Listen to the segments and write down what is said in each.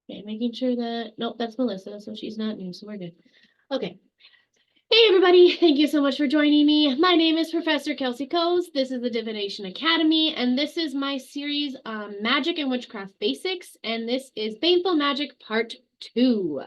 Okay, making sure that, nope, that's Melissa, so she's not new, so we're good. Okay. Hey everybody, thank you so much for joining me. My name is Professor Kelsey Coes. This is the Divination Academy, and this is my series, Magic and Witchcraft Basics, and this is Baneful Magic Part 2.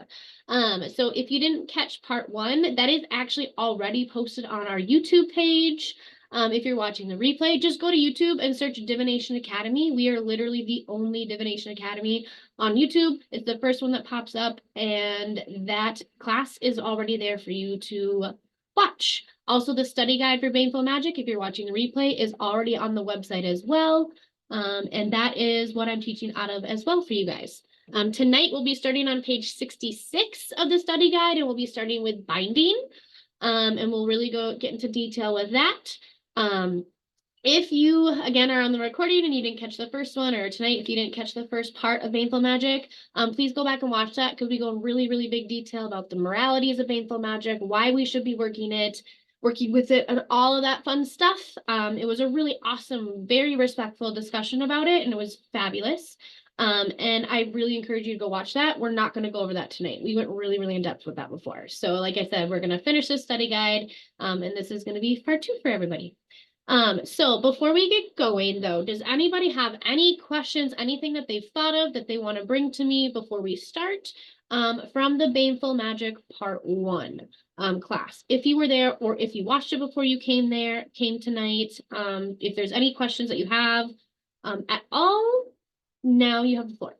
So if you didn't catch Part 1, that is actually already posted on our YouTube page. If you're watching the replay, just go to YouTube and search Divination Academy. We are literally the only Divination Academy on YouTube. It's the first one that pops up, and that class is already there for you to watch. Also, the study guide for Baneful Magic, if you're watching the replay, is already on the website as well. And that is what I'm teaching out of as well for you guys. Tonight, we'll be starting on page 66 of the study guide, and we'll be starting with binding. And we'll really get into detail with that. If you, again, are on the recording and you didn't catch the first one, or tonight, if you didn't catch the first part of Baneful Magic, please go back and watch that, because we go in really, really big detail about the moralities of Baneful Magic, why we should be working with it, and all of that fun stuff. It was a really awesome, very respectful discussion about it, and it was fabulous. And I really encourage you to go watch that. We're not going to go over that tonight. We went really, really in depth with that before. So like I said, we're going to finish this study guide, and this is going to be part 2 for everybody. So before we get going though, does anybody have any questions, anything that they've thought of that they want to bring to me before we start, from the Baneful Magic Part 1 class? If you were there, or if you watched it before you came tonight, if there's any questions that you have at all, now you have the floor.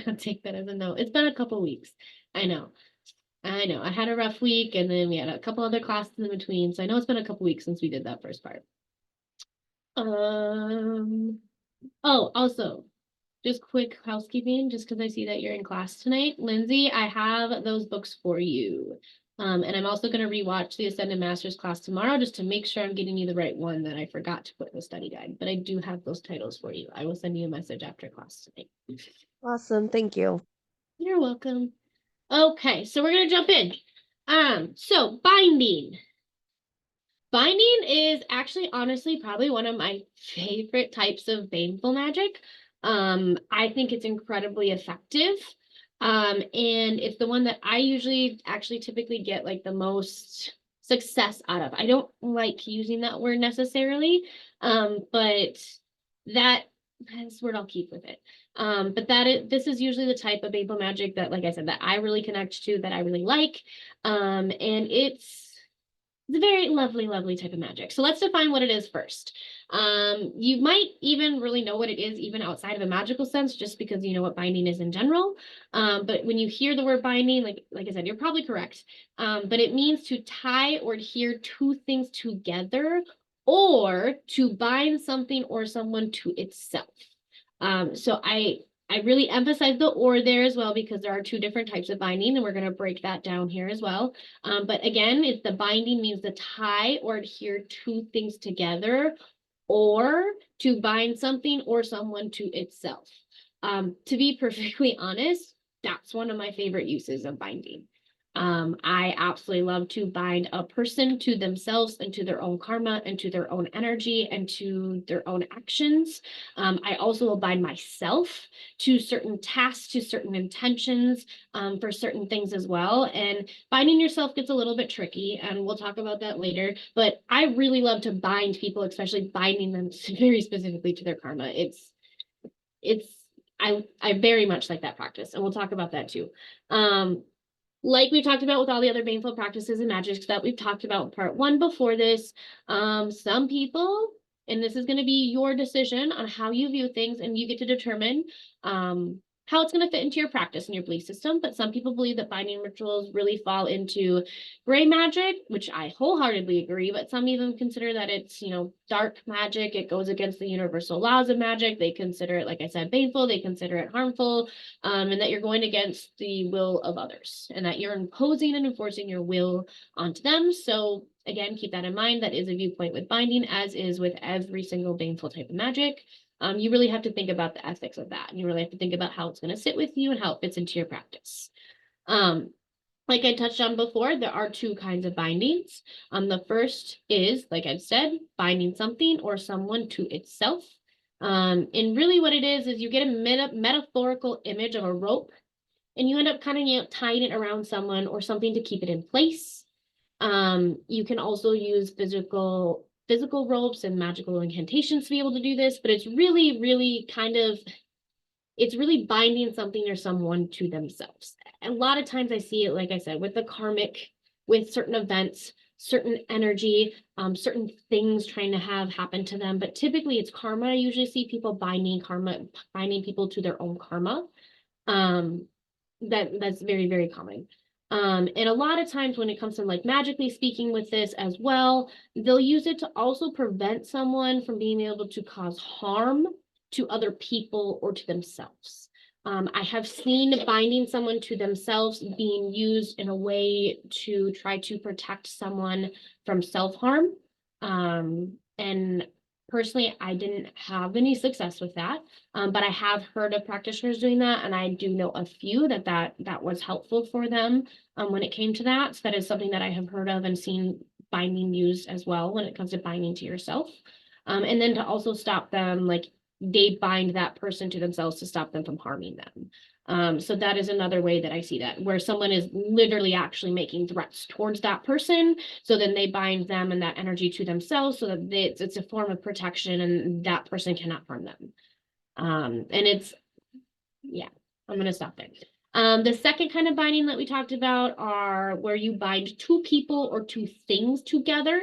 I'll take that as a no. It's been a couple weeks. I know. I had a rough week, and then we had a couple other classes in between. So I know it's been a couple weeks since we did that first part. Oh, also, just quick housekeeping, just because I see that you're in class tonight. Lindsay, I have those books for you. And I'm also going to rewatch the Ascended Masters class tomorrow, just to make sure I'm getting you the right one that I forgot to put in the study guide. But I do have those titles for you. I will send you a message after class tonight. Awesome, thank you. You're welcome. Okay, so we're gonna jump in. So binding. Binding is actually, honestly, probably one of my favorite types of baneful magic. I think it's incredibly effective. And it's the one that I usually actually typically get like the most success out of. I don't like using that word necessarily, but that's the word I'll keep with it. But this is usually the type of baneful magic that, like I said, that I really connect to, that I really like. And it's a very lovely, lovely type of magic. So let's define what it is first. You might even really know what it is even outside of a magical sense, just because you know what binding is in general. But when you hear the word binding, like I said, you're probably correct. But it means to tie or adhere two things together, or to bind something or someone to itself. So I really emphasize the or there as well, because there are two different types of binding, and we're going to break that down here as well. But again, it's the binding means to tie or adhere two things together, or to bind something or someone to itself. To be perfectly honest, that's one of my favorite uses of binding. I absolutely love to bind a person to themselves and to their own karma and to their own energy and to their own actions. I also will bind myself to certain tasks, to certain intentions, for certain things as well. And binding yourself gets a little bit tricky, and we'll talk about that later. But I really love to bind people, especially binding them very specifically to their karma. I very much like that practice, and we'll talk about that too. Like we've talked about with all the other baneful practices and magics that we've talked about in part 1 before this, some people, and this is going to be your decision on how you view things, and you get to determine how it's going to fit into your practice and your belief system. But some people believe that binding rituals really fall into gray magic, which I wholeheartedly agree, but some even consider that it's, dark magic. It goes against the universal laws of magic. They consider it, like I said, baneful. They consider it harmful, and that you're going against the will of others, and that you're imposing and enforcing your will onto them. So again, keep that in mind. That is a viewpoint with binding, as is with every single baneful type of magic. You really have to think about the ethics of that. And you really have to think about how it's going to sit with you and how it fits into your practice. like I touched on before, there are two kinds of bindings. The first is, like I've said, binding something or someone to itself. And really what it is you get a metaphorical image of a rope and you end up kind of, tying it around someone or something to keep it in place. You can also use physical ropes and magical incantations to be able to do this, but it's really it's really binding something or someone to themselves. A lot of times I see it, like I said, with the karmic, with certain events, certain energy, certain things trying to have happen to them. But typically it's karma. I usually see people binding people to their own karma. Um, that's very common. And a lot of times when it comes to like magically speaking with this as well, they'll use it to also prevent someone from being able to cause harm to other people or to themselves. I have seen binding someone to themselves being used in a way to try to protect someone from self-harm. And personally, I didn't have any success with that. But I have heard of practitioners doing that, and I do know a few that was helpful for them when it came to that. So that is something that I have heard of and seen binding used as well when it comes to binding to yourself. And then to also stop them, like they bind that person to themselves to stop them from harming them. So that is another way that I see that, where someone is literally actually making threats towards that person. So then they bind them and that energy to themselves so that it's a form of protection and that person cannot harm them. And it's, yeah, I'm going to stop there. The second kind of binding that we talked about are where you bind two people or two things together.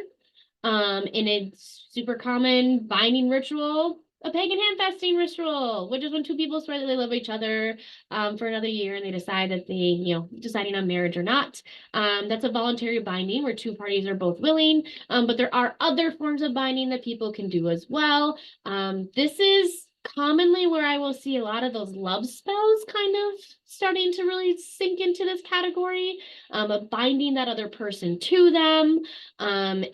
And it's super common binding ritual, a pagan hand-fasting ritual, which is when two people swear that they love each other for another year and they decide that they, deciding on marriage or not. That's a voluntary binding where two parties are both willing. But there are other forms of binding that people can do as well. This is commonly where I will see a lot of those love spells kind of starting to really sink into this category of binding that other person to them, and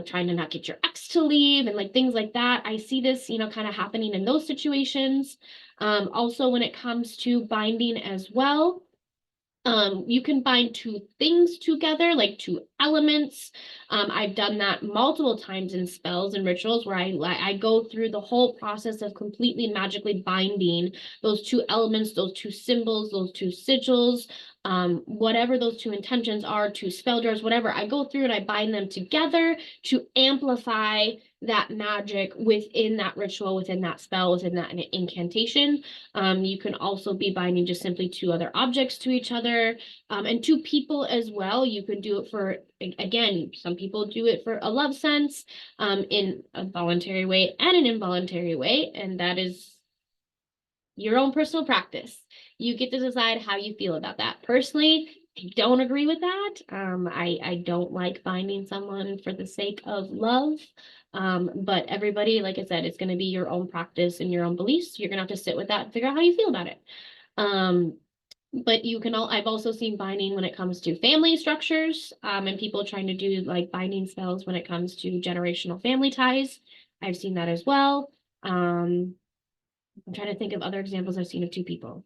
trying to not get your ex to leave and like things like that. I see this kind of happening in those situations. Also when it comes to binding as well, you can bind two things together, like two elements. I've done that multiple times in spells and rituals where I go through the whole process of completely magically binding those two elements, those two symbols, those two sigils, whatever those two intentions are, two spell jars, whatever. I go through and I bind them together to amplify that magic within that ritual, within that spell, within that incantation. You can also be binding just simply two other objects to each other, and two people as well. You could do it for, again, some people do it for a love sense, in a voluntary way and an involuntary way, and that is your own personal practice. You get to decide how you feel about that. Personally, I don't agree with that. I don't like binding someone for the sake of love. But everybody, like I said, it's going to be your own practice and your own beliefs. You're going to have to sit with that and figure out how you feel about it. But I've also seen binding when it comes to family structures, and people trying to do like binding spells when it comes to generational family ties. I've seen that as well. I'm trying to think of other examples I've seen of two people.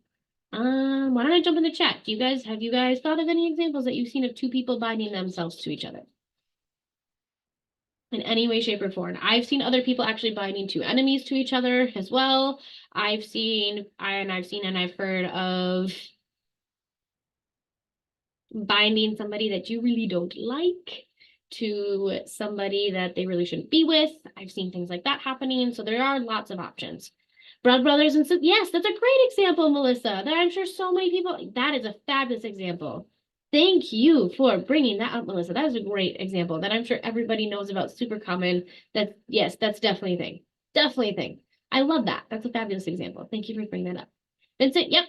Why don't I jump in the chat? Have you guys thought of any examples that you've seen of two people binding themselves to each other? In any way, shape, or form. I've seen other people actually binding two enemies to each other as well. I've heard of binding somebody that you really don't like to somebody that they really shouldn't be with. I've seen things like that happening. So there are lots of options. Blood brothers and sisters. Yes, that's a great example, Melissa. That I'm sure so many people, that is a fabulous example. Thank you for bringing that up, Melissa. That is a great example that I'm sure everybody knows about. Super common. Yes, that's definitely a thing. Definitely a thing. I love that. That's a fabulous example. Thank you for bringing that up. Vincent, yep.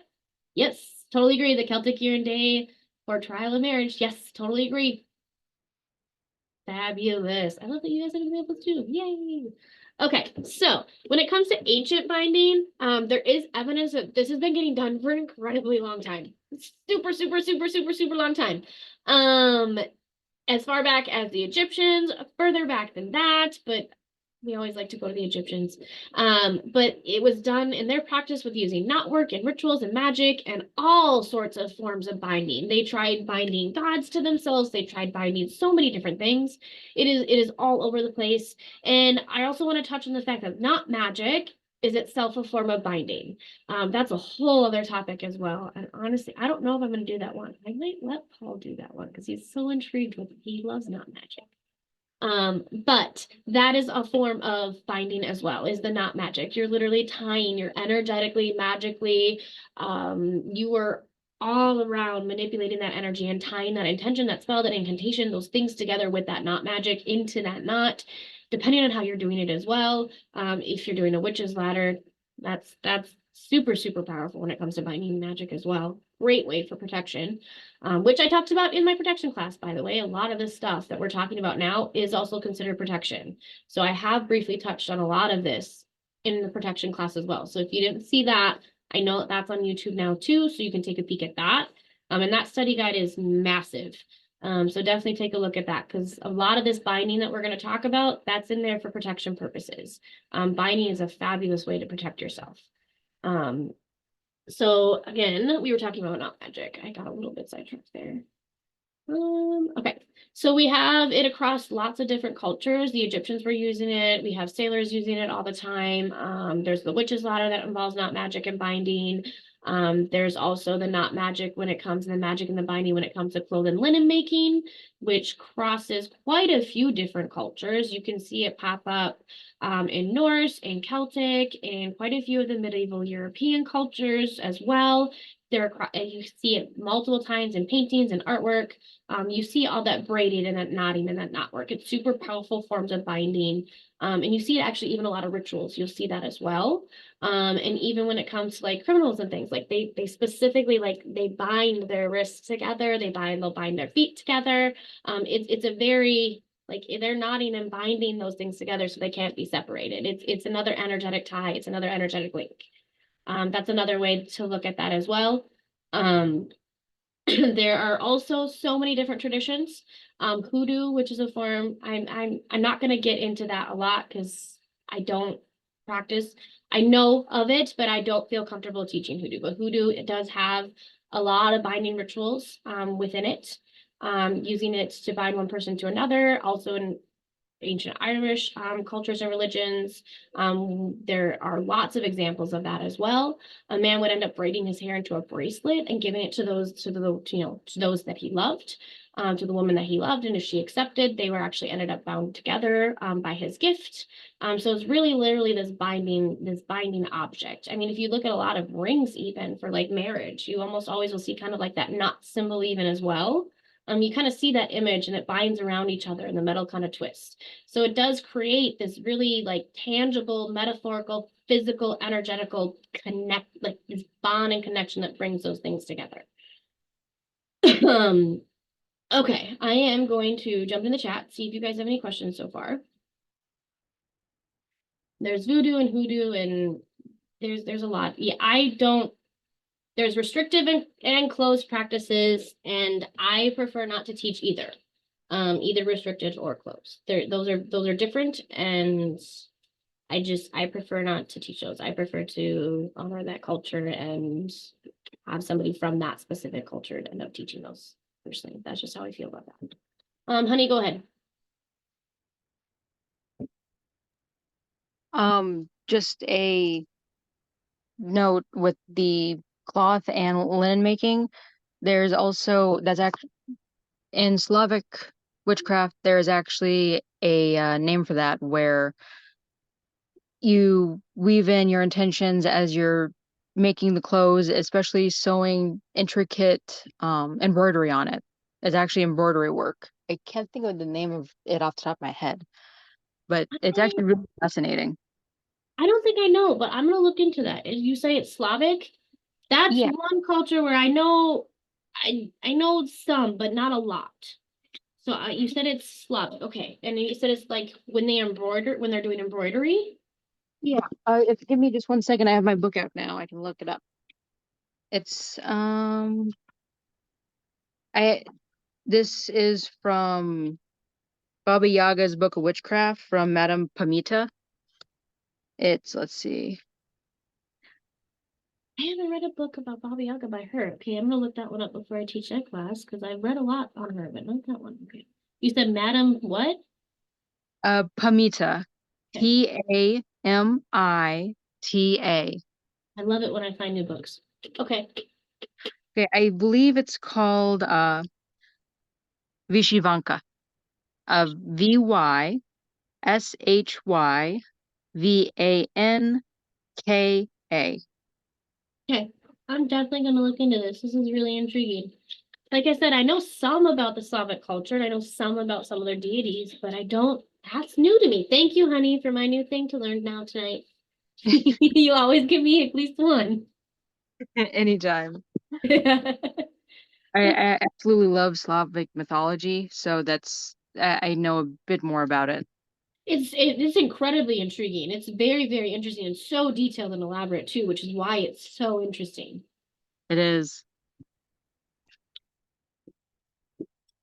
Yes, totally agree. The Celtic year and day or trial of marriage. Yes, totally agree. Fabulous. I love that you guys have examples too. Yay. Okay, so when it comes to ancient binding, there is evidence that this has been getting done for an incredibly long time. Super long time. As far back as the Egyptians, further back than that, but We always like to go to the Egyptians. But it was done in their practice with using knotwork and rituals and magic and all sorts of forms of binding. They tried binding gods to themselves. They tried binding so many different things. It is all over the place. And I also want to touch on the fact that not magic is itself a form of binding. That's a whole other topic as well. And honestly, I don't know if I'm going to do that one. I might let Paul do that one because he's so intrigued with it. He loves not magic. But that is a form of binding as well, is the not magic. You're literally tying, you're energetically, magically, you are all around manipulating that energy and tying that intention, that spell, that incantation, those things together with that not magic into that knot, depending on how you're doing it as well. If you're doing a witch's ladder, that's super, super powerful when it comes to binding magic as well. Great way for protection, which I talked about in my protection class, by the way. A lot of this stuff that we're talking about now is also considered protection. So I have briefly touched on a lot of this in the protection class as well. So if you didn't see that, I know that that's on YouTube now too, so you can take a peek at that. And that study guide is massive. So definitely take a look at that because a lot of this binding that we're going to talk about, that's in there for protection purposes. Binding is a fabulous way to protect yourself. So again, we were talking about not magic. I got a little bit sidetracked there. Okay, so we have it across lots of different cultures. The Egyptians were using it. We have sailors using it all the time. There's the witch's ladder that involves not magic and binding. There's also the not magic when it comes to the magic and the binding when it comes to cloth and linen making, which crosses quite a few different cultures. You can see it pop up in Norse and Celtic and quite a few of the medieval European cultures as well. You see it multiple times in paintings and artwork. You see all that braiding and that knotting and that knotwork. It's super powerful forms of binding. And you see it actually even a lot of rituals. You'll see that as well. And even when it comes to like criminals and things, like they specifically like they bind their wrists together, they'll bind their feet together. It's a very like they're knotting and binding those things together so they can't be separated. It's another energetic tie, it's another energetic link. That's another way to look at that as well. There are also so many different traditions. Hoodoo, which is a form, I'm not going to get into that a lot because I don't practice. I know of it, but I don't feel comfortable teaching hoodoo. But hoodoo, it does have a lot of binding rituals within it, using it to bind one person to another. Also in ancient Irish cultures and religions. There are lots of examples of that as well. A man would end up braiding his hair into a bracelet and giving it to those to those that he loved, to the woman that he loved, and if she accepted, they were actually ended up bound together by his gift. So it's really literally this binding object. I mean, if you look at a lot of rings, even for like marriage, you almost always will see kind of like that knot symbol even as well. You kind of see that image and it binds around each other and the metal kind of twists. So it does create this really like tangible, metaphorical, physical, energetical connect, like this bond and connection that brings those things together. Okay, I am going to jump in the chat, see if you guys have any questions so far. There's voodoo and hoodoo and there's a lot. Yeah, there's restrictive and closed practices, and I prefer not to teach either. Either restricted or closed. Those are different, and I prefer not to teach those. I prefer to honor that culture and have somebody from that specific culture to end up teaching those personally. That's just how I feel about that. Honey, go ahead. Just a note with the cloth and linen making. There's also that's actually in Slavic witchcraft. There's actually a name for that where you weave in your intentions as you're making the clothes, especially sewing intricate embroidery on it. It's actually embroidery work. I can't think of the name of it off the top of my head, but it's actually really fascinating. I don't think I know, but I'm gonna look into that. You say it's Slavic? That's Yeah. one culture where I know some, but not a lot. So you said it's Slavic, okay? And you said it's like when they're doing embroidery. Yeah. If give me just 1 second, I have my book out now. I can look it up. It's I this is from Baba Yaga's Book of Witchcraft from Madame Pamita. let's see. I haven't read a book about Baba Yaga by her. Okay, I'm gonna look that one up before I teach that class because I've read a lot on her, but not that one. Okay. You said Madam what? Pamita. Okay. Pamita. I love it when I find new books. Okay. Okay, I believe it's called Vishivanka. Vyshyvanka. Okay. I'm definitely gonna look into this. This is really intriguing. Like I said, I know some about the Slavic culture and I know some about some of their deities, but I don't. That's new to me. Thank you, honey, for my new thing to learn now tonight. You always give me at least one. Anytime. I absolutely love Slavic mythology, so I know a bit more about it. It's incredibly intriguing. It's very, very interesting and so detailed and elaborate too, which is why it's so interesting. It is.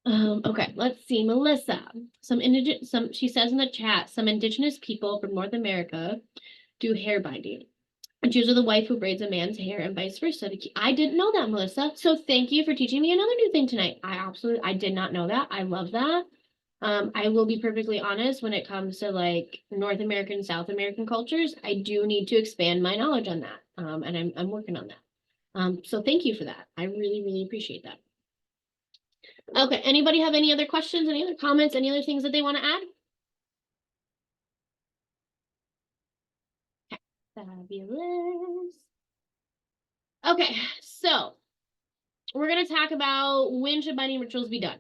Okay, let's see. Melissa. She says in the chat, some indigenous people from North America do hair binding. It's usually the wife who braids a man's hair and vice versa. I didn't know that, Melissa. So thank you for teaching me another new thing tonight. I did not know that. I love that. I will be perfectly honest when it comes to like North American, South American cultures, I do need to expand my knowledge on that. And I'm working on that. So thank you for that. I really, really appreciate that. Okay, anybody have any other questions, any other comments, any other things that they want to add? Okay, fabulous. Okay, so we're going to talk about when should binding rituals be done.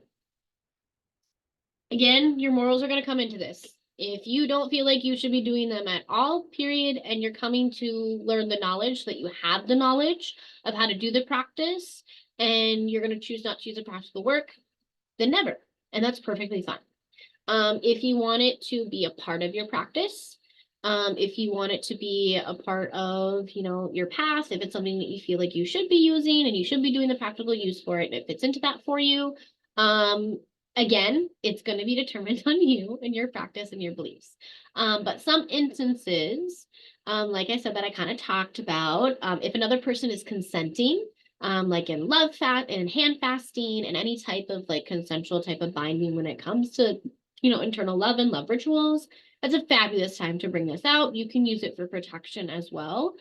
Again, your morals are going to come into this. If you don't feel like you should be doing them at all, period, and you're coming to learn the knowledge so that you have the knowledge of how to do the practice, and you're going to choose not to use the practical work, then never. And that's perfectly fine. If you want it to be a part of your practice, if you want it to be a part of, your path, if it's something that you feel like you should be using and you should be doing the practical use for it, and it fits into that for you, again, it's going to be determined on you and your practice and your beliefs. But some instances, like I said, that I kind of talked about, if another person is consenting, like in love fast and hand fasting and any type of like consensual type of binding when it comes to internal love and love rituals. That's a fabulous time to bring this out. You can use it for protection as well.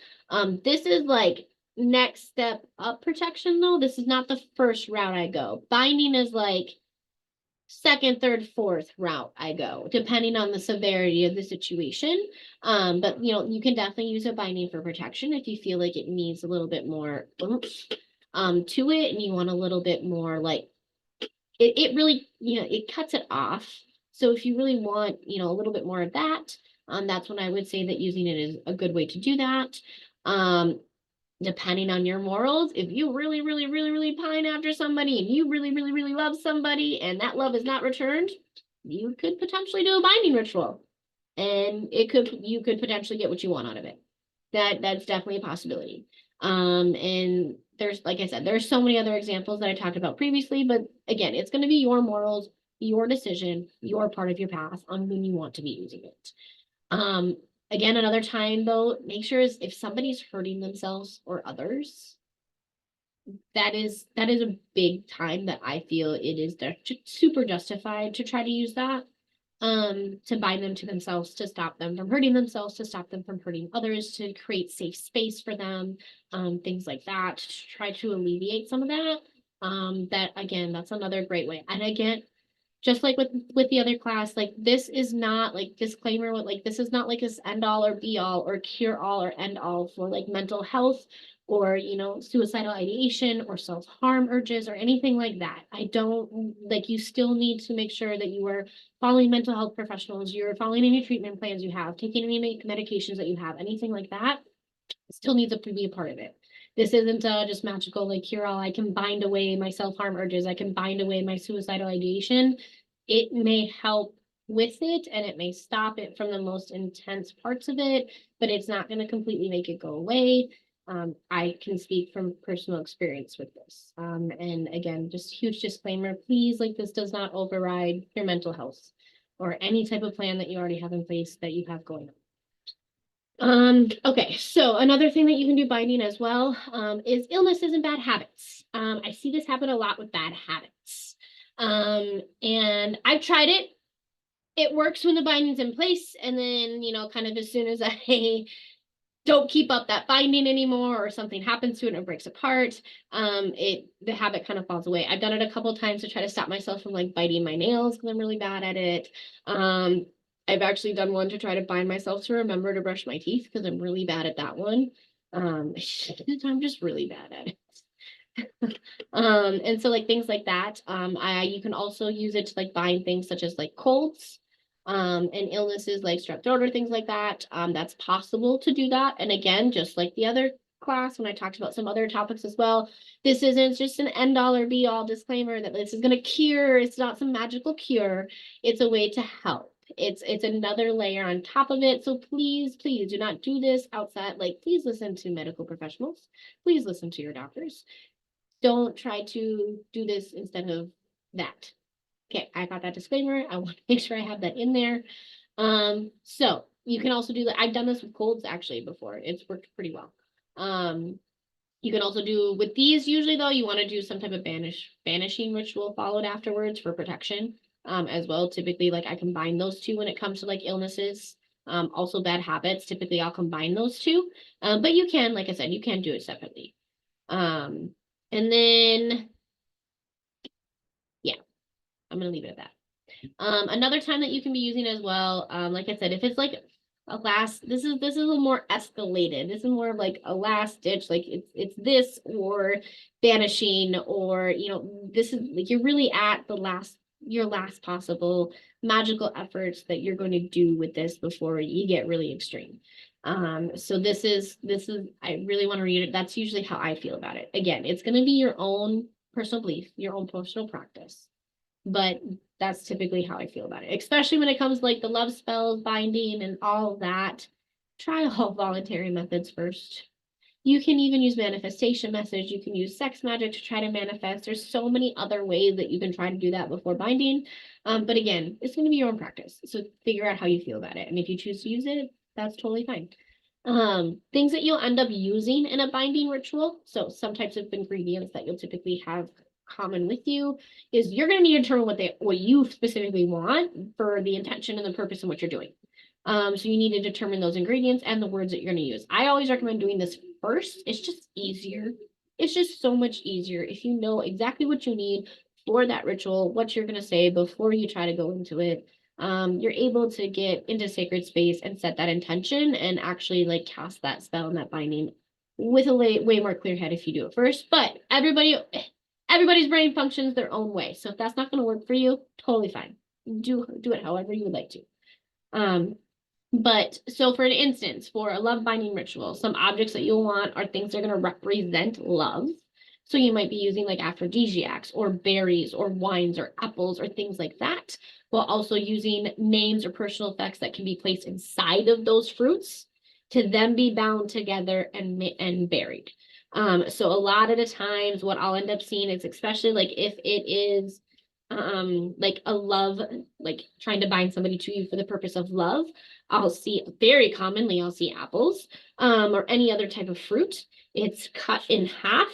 This is like next step up protection though. This is not the first route I go. Binding is like second, third, fourth route I go, depending on the severity of the situation. But you can definitely use a binding for protection if you feel like it needs a little bit more to it and you want a little bit more like it really, it cuts it off. So if you really want, a little bit more of that, that's when I would say that using it is a good way to do that. Depending on your morals, if you really, really, really, really pine after somebody and you really, really, really love somebody and that love is not returned, you could potentially do a binding ritual. And you could potentially get what you want out of it. That's definitely a possibility. And there's, like I said, there's so many other examples that I talked about previously, but again, it's going to be your morals, your decision, your part of your path on when you want to be using it. Again, another time though, make sure if somebody's hurting themselves or others, that is a big time that I feel it is super justified to try to use that. To bind them to themselves, to stop them from hurting themselves, to stop them from hurting others, to create safe space for them, things like that, to try to alleviate some of that. That again, that's another great way. And again, just like with the other class, like this is not like disclaimer, like this is not like this end all or be all or cure all or end all for like mental health or suicidal ideation or self-harm urges or anything like that. I don't like you still need to make sure that you are following mental health professionals, you're following any treatment plans you have, taking any medications that you have, anything like that still needs to be a part of it. This isn't just magical like cure all. I can bind away my self-harm urges. I can bind away my suicidal ideation. It may help with it and it may stop it from the most intense parts of it, but it's not going to completely make it go away. I can speak from personal experience with this. And again, just huge disclaimer, please, like this does not override your mental health or any type of plan that you already have in place that you have going on. Okay, so another thing that you can do binding as well, is illnesses and bad habits. I see this happen a lot with bad habits. And I've tried it. It works when the binding's in place, and then, kind of as soon as I don't keep up that binding anymore, or something happens to it and it breaks apart, the habit kind of falls away. I've done it a couple times to try to stop myself from like biting my nails because I'm really bad at it. I've actually done one to try to bind myself to remember to brush my teeth because I'm really bad at that one. I'm just really bad at it. And so like things like that, you can also use it to like bind things such as like colds, and illnesses like strep throat or things like that. That's possible to do that. And again, just like the other class, when I talked about some other topics as well, this isn't just an end all or be all disclaimer that this is going to cure. It's not some magical cure. It's a way to help. It's another layer on top of it. So please, please do not do this outside. Like, please listen to medical professionals. Please listen to your doctors. Don't try to do this instead of that. Okay, I got that disclaimer. I want to make sure I have that in there. So you can also do that. I've done this with colds actually before. It's worked pretty well. You can also do with these, usually though, you want to do some type of banishing ritual followed afterwards for protection, as well. Typically, like I combine those two when it comes to like illnesses. Also bad habits. Typically I'll combine those two. But you can, like I said, you can do it separately. And then, yeah, I'm going to leave it at that. Another time that you can be using as well, like I said, if it's like a last, this is a little more escalated. This is more of like a last ditch, like it's this or banishing, or this is like you're really at your last possible magical efforts that you're going to do with this before you get really extreme. So this is I really want to read it. That's usually how I feel about it. Again, it's going to be your own personal belief, your own personal practice. But that's typically how I feel about it, especially when it comes to like the love spells, binding, and all of that. Try all voluntary methods first. You can even use manifestation methods. You can use sex magic to try to manifest. There's so many other ways that you can try to do that before binding. But again, it's going to be your own practice. So figure out how you feel about it. And if you choose to use it, that's totally fine. Things that you'll end up using in a binding ritual. So some types of ingredients that you'll typically have common with you is you're going to need to determine what you specifically want for the intention and the purpose of what you're doing. So you need to determine those ingredients and the words that you're going to use. I always recommend doing this first. It's just easier. It's just so much easier if you know exactly what you need for that ritual, what you're going to say before you try to go into it. You're able to get into sacred space and set that intention and actually like cast that spell and that binding with a way more clear head if you do it first. But everybody's brain functions their own way. So if that's not going to work for you, totally fine. Do it however you would like to. But so for an instance, for a love binding ritual, some objects that you'll want are things that are going to represent love. So you might be using like aphrodisiacs or berries or wines or apples or things like that, while also using names or personal effects that can be placed inside of those fruits to then be bound together and buried. So a lot of the times what I'll end up seeing is, especially like if it is like a love, like trying to bind somebody to you for the purpose of love, I'll see apples, or any other type of fruit. It's cut in half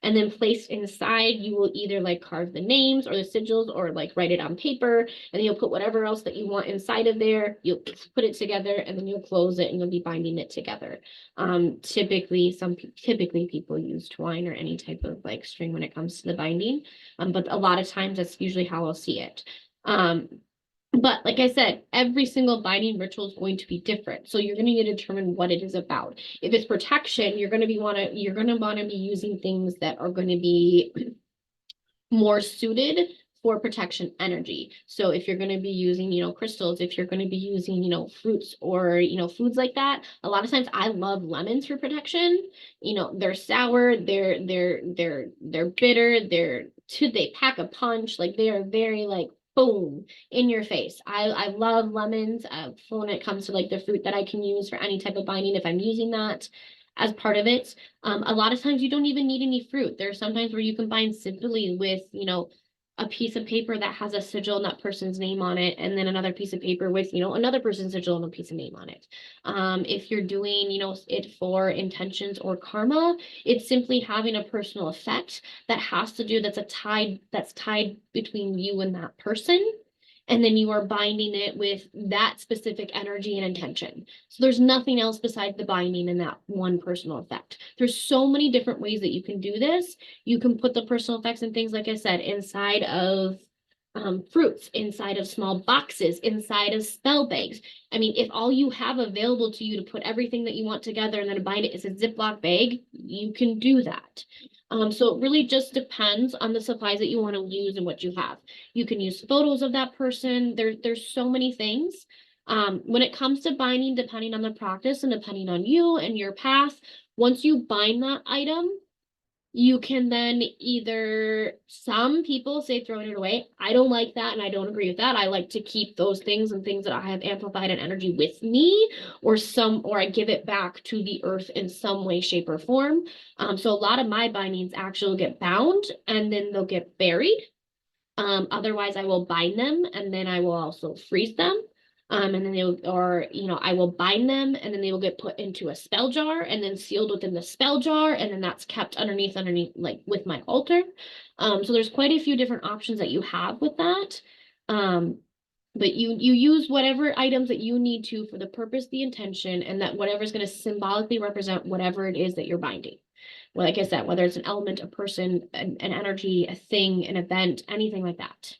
and then placed inside. You will either like carve the names or the sigils or like write it on paper, and then you'll put whatever else that you want inside of there. You'll put it together and then you'll close it and you'll be binding it together. Typically people use twine or any type of like string when it comes to the binding. But a lot of times that's usually how I'll see it. But like I said, every single binding ritual is going to be different. So you're going to need to determine what it is about. If it's protection, you're going to want to be using things that are going to be more suited for protection energy. So if you're going to be using, crystals, if you're going to be using, fruits or, foods like that, a lot of times I love lemons for protection. They're sour, they're bitter, they pack a punch, like they are very like boom in your face. I love lemons when it comes to like the fruit that I can use for any type of binding if I'm using that as part of it. A lot of times you don't even need any fruit. There are sometimes where you combine simply with, a piece of paper that has a sigil and that person's name on it, and then another piece of paper with, another person's sigil and a piece of name on it. If you're doing, it for intentions or karma, it's simply having a personal effect that has to do, that's tied between you and that person. And then you are binding it with that specific energy and intention. So there's nothing else besides the binding and that one personal effect. There's so many different ways that you can do this. You can put the personal effects and things, like I said, inside of fruits, inside of small boxes, inside of spell bags. I mean, if all you have available to you to put everything that you want together and then bind it is a Ziploc bag, you can do that. So it really just depends on the supplies that you want to use and what you have. You can use photos of that person. There's so many things. When it comes to binding, depending on the practice and depending on you and your path, once you bind that item, you can then either, some people say throw it away. I don't like that and I don't agree with that. I like to keep those things and things that I have amplified in energy with me, or I give it back to the earth in some way, shape, or form. So a lot of my bindings actually get bound and then they'll get buried. Otherwise I will bind them and then I will also freeze them. And then I will bind them and then they will get put into a spell jar and then sealed within the spell jar. And then that's kept underneath, like with my altar. So there's quite a few different options that you have with that. But you use whatever items that you need to for the purpose, the intention, and that whatever is going to symbolically represent whatever it is that you're binding. Well, like I said, whether it's an element, a person, an energy, a thing, an event, anything like that.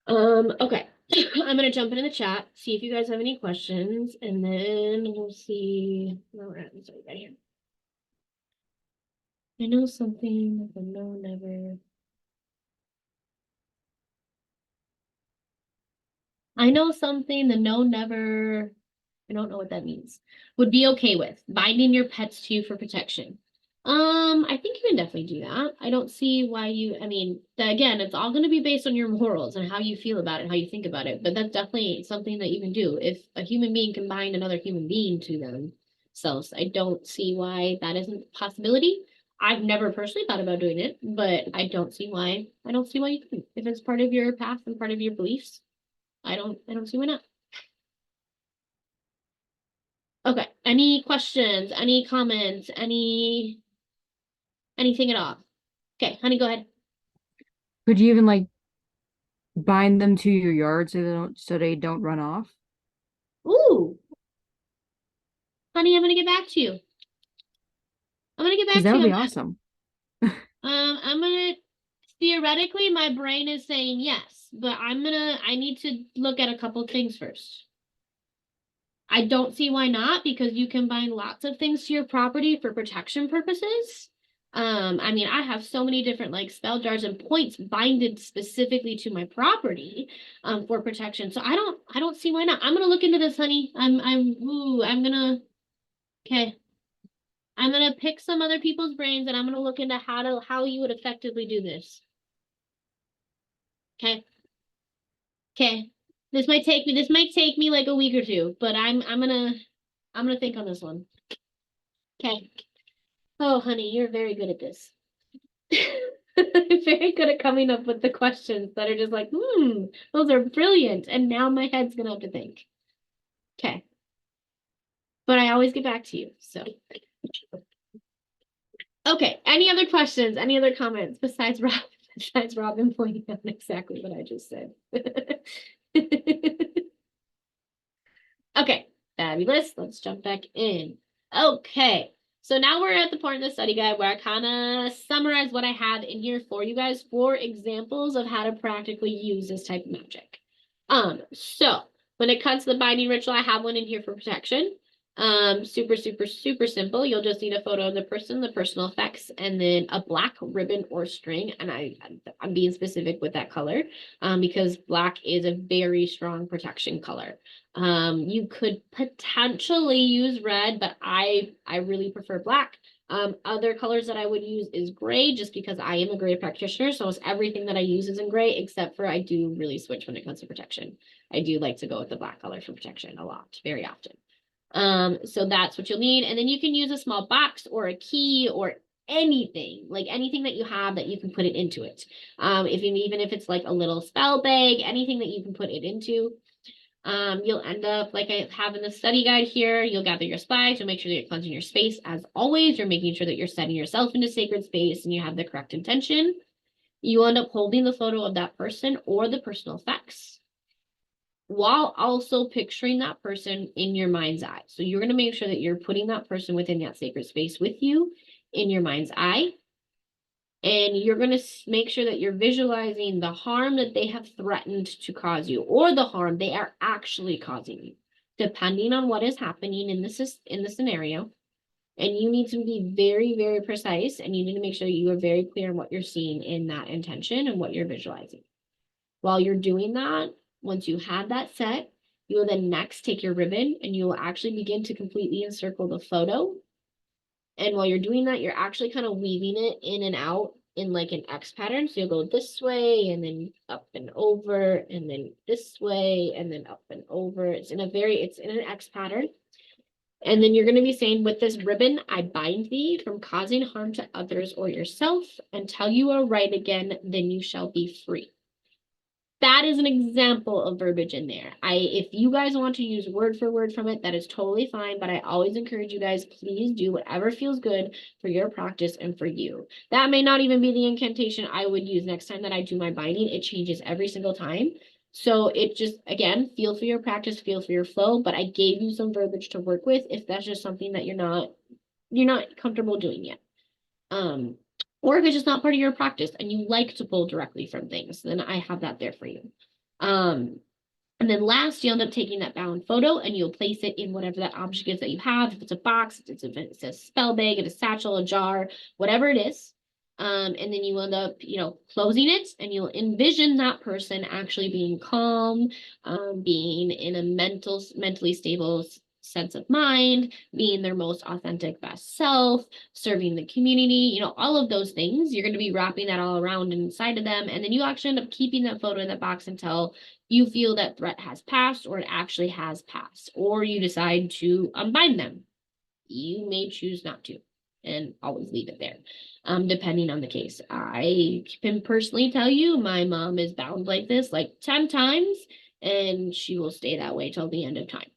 Okay. I'm gonna jump into the chat, see if you guys have any questions, and then we'll see where we're at. Sorry, right here. I know something, but no, never. I know something, the no, never. I don't know what that means. Would be okay with binding your pets to you for protection. I think you can definitely do that. I don't see why again, it's all going to be based on your morals and how you feel about it, how you think about it. But that's definitely something that you can do. If a human being can bind another human being to themselves, I don't see why that isn't a possibility. I've never personally thought about doing it, but I don't see why you couldn't. If it's part of your path and part of your beliefs, I don't see why not. Okay. Any questions? Any comments? Anything at all? Okay, honey, go ahead. Could you even like bind them to your yard so they don't run off? Ooh. Honey, I'm gonna get back to you. Because that would be awesome. I'm gonna theoretically my brain is saying yes, but I need to look at a couple things first. I don't see why not, because you can bind lots of things to your property for protection purposes. I have so many different like spell jars and points binded specifically to my property for protection. So I don't see why not. I'm gonna look into this, honey. Okay. I'm gonna pick some other people's brains and I'm gonna look into how you would effectively do this. Okay. Okay. This might take me like a week or two, but I'm gonna think on this one. Okay. Oh, honey, you're very good at this. Very good at coming up with the questions that are just like, those are brilliant. And now my head's gonna have to think. Okay. But I always get back to you, so. Okay, any other questions? Any other comments besides Robin pointing out exactly what I just said? Okay, fabulous. Let's jump back in. Okay, so now we're at the part in the study guide where I kind of summarize what I have in here for you guys for examples of how to practically use this type of magic. So when it comes to the binding ritual, I have one in here for protection. Super, super, super simple. You'll just need a photo of the person, the personal effects, and then a black ribbon or string. And I'm being specific with that color, because black is a very strong protection color. You could potentially use red, but I really prefer black. Other colors that I would use is gray, just because I am a gray practitioner. So everything that I use is in gray, except for I do really switch when it comes to protection. I do like to go with the black color for protection a lot, very often. So that's what you'll need. And then you can use a small box or a key or anything, like anything that you have that you can put it into it. Even if it's like a little spell bag, anything that you can put it into. You'll end up, like I have in the study guide here, you'll gather your spice, you'll make sure that you're cleansing your space as always. You're making sure that you're setting yourself into sacred space and you have the correct intention. You end up holding the photo of that person or the personal effects while also picturing that person in your mind's eye. So you're going to make sure that you're putting that person within that sacred space with you in your mind's eye. And you're going to make sure that you're visualizing the harm that they have threatened to cause you or the harm they are actually causing you, depending on what is happening in the scenario. And you need to be very, very precise, and you need to make sure you are very clear on what you're seeing in that intention and what you're visualizing. While you're doing that, once you have that set, you will then next take your ribbon and you will actually begin to completely encircle the photo. And while you're doing that, you're actually kind of weaving it in and out in like an X pattern. So you'll go this way and then up and over and then this way and then up and over. It's in an X pattern. And then you're going to be saying, with this ribbon, I bind thee from causing harm to others or yourself. Until you are right again, then you shall be free. That is an example of verbiage in there. If you guys want to use word for word from it, that is totally fine. But I always encourage you guys, please do whatever feels good for your practice and for you. That may not even be the incantation I would use next time that I do my binding. It changes every single time. So it just, again, feel for your practice, feel for your flow. But I gave you some verbiage to work with if that's just something that you're not comfortable doing yet. Or if it's just not part of your practice and you like to pull directly from things, then I have that there for you. And then last, you end up taking that bound photo and you'll place it in whatever that object is that you have. If it's a box, if it's a spell bag, a satchel, a jar, whatever it is. And then you end up, closing it and you'll envision that person actually being calm, being in a mentally stable sense of mind, being their most authentic best self, serving the community, all of those things. You're going to be wrapping that all around inside of them. And then you actually end up keeping that photo in that box until you feel that threat has passed or it actually has passed, or you decide to unbind them. You may choose not to and always leave it there, depending on the case. I can personally tell you my mom is bound like this like 10 times and she will stay that way till the end of time.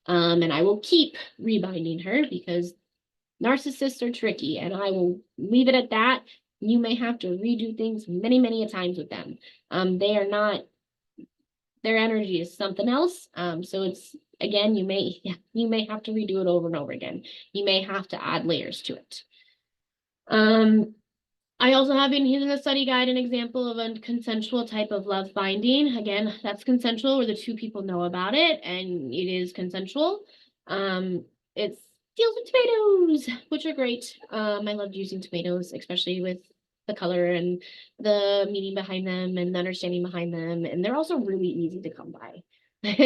And I will keep rebinding her because narcissists are tricky, and I will leave it at that. You may have to redo things many, many a times with them. They are not, their energy is something else. So it's, again, you may have to redo it over and over again. You may have to add layers to it. I also have in here in the study guide an example of a consensual type of love binding. Again, that's consensual where the two people know about it and it is consensual. It deals with tomatoes, which are great. I loved using tomatoes, especially with the color and the meaning behind them and the understanding behind them. And they're also really easy to come by.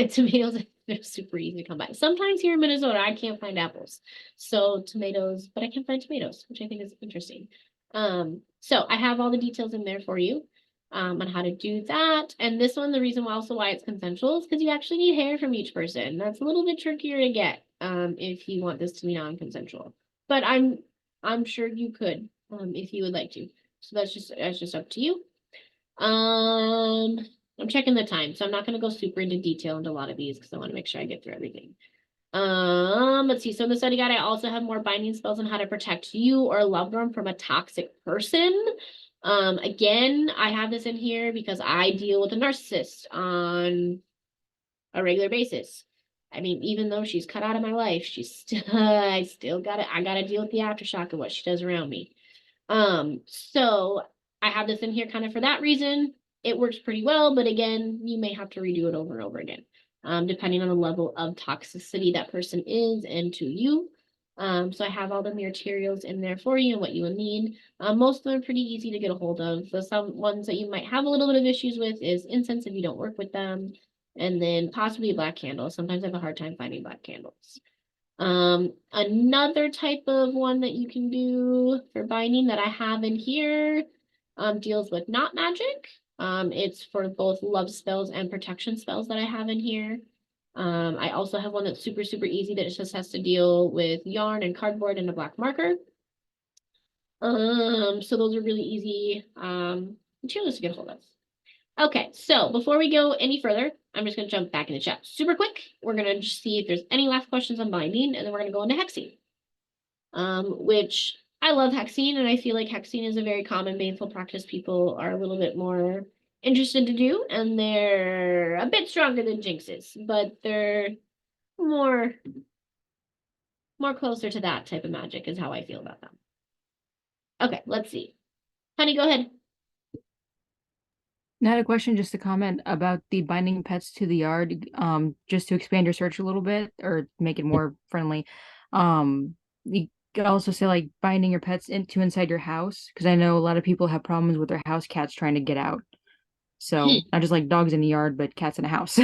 Tomatoes, they're super easy to come by. Sometimes here in Minnesota, I can't find apples. So tomatoes, but I can find tomatoes, which I think is interesting. So I have all the details in there for you on how to do that. And this one, the reason why it's consensual is because you actually need hair from each person. That's a little bit trickier to get if you want this to be non-consensual. But I'm sure you could if you would like to. So that's just up to you. I'm checking the time, so I'm not going to go super into detail into a lot of these because I want to make sure I get through everything. Let's see. So in the study guide, I also have more binding spells on how to protect you or a loved one from a toxic person. Again, I have this in here because I deal with a narcissist on a regular basis. I mean, even though she's cut out of my life, I gotta deal with the aftershock of what she does around me. So I have this in here kind of for that reason. It works pretty well, but again, you may have to redo it over and over again. Depending on the level of toxicity that person is and to you. So I have all the materials in there for you and what you will need. Most of them are pretty easy to get a hold of. So some ones that you might have a little bit of issues with is incense if you don't work with them, and then possibly a black candle. Sometimes I have a hard time finding black candles. Another type of one that you can do for binding that I have in here deals with not magic. It's for both love spells and protection spells that I have in here. I also have one that's super, super easy that just has to deal with yarn and cardboard and a black marker. So those are really easy materials to get a hold of. Okay, so before we go any further, I'm just gonna jump back in the chat super quick. We're gonna just see if there's any last questions on binding, and then we're gonna go into hexing. Which I love hexing, and I feel like hexing is a very common baneful practice people are a little bit more interested to do, and they're a bit stronger than jinxes, but they're more closer to that type of magic is how I feel about them. Okay, let's see. Honey, go ahead. I had a question, just a comment about the binding pets to the yard, just to expand your search a little bit or make it more friendly. You could also say like binding your pets into inside your house, because I know a lot of people have problems with their house cats trying to get out. So not just like dogs in the yard, but cats in a house.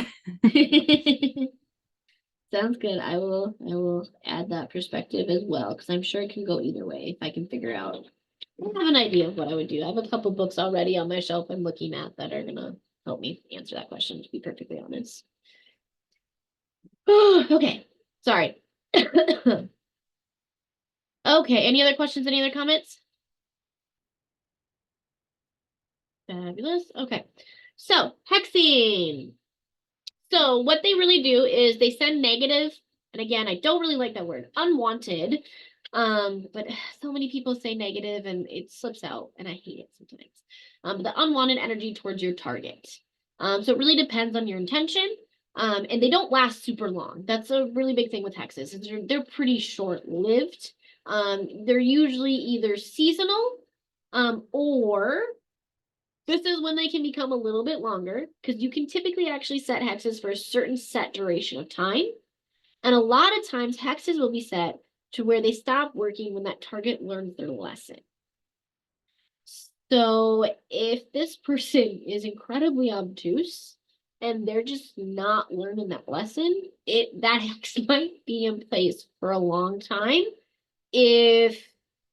Sounds good. I will add that perspective as well, because I'm sure it can go either way if I can figure out. I have an idea of what I would do. I have a couple books already on my shelf I'm looking at that are gonna help me answer that question, to be perfectly honest. Okay, sorry. Okay, any other questions, any other comments? Fabulous. Okay, so hexing. So what they really do is they send negative, and again, I don't really like that word, unwanted. But so many people say negative and it slips out, and I hate it sometimes. The unwanted energy towards your target. So it really depends on your intention. And they don't last super long. That's a really big thing with hexes. They're pretty short-lived. They're usually either seasonal, or this is when they can become a little bit longer, because you can typically actually set hexes for a certain set duration of time. And a lot of times hexes will be set to where they stop working when that target learns their lesson. So if this person is incredibly obtuse and they're just not learning that lesson, that hex might be in place for a long time if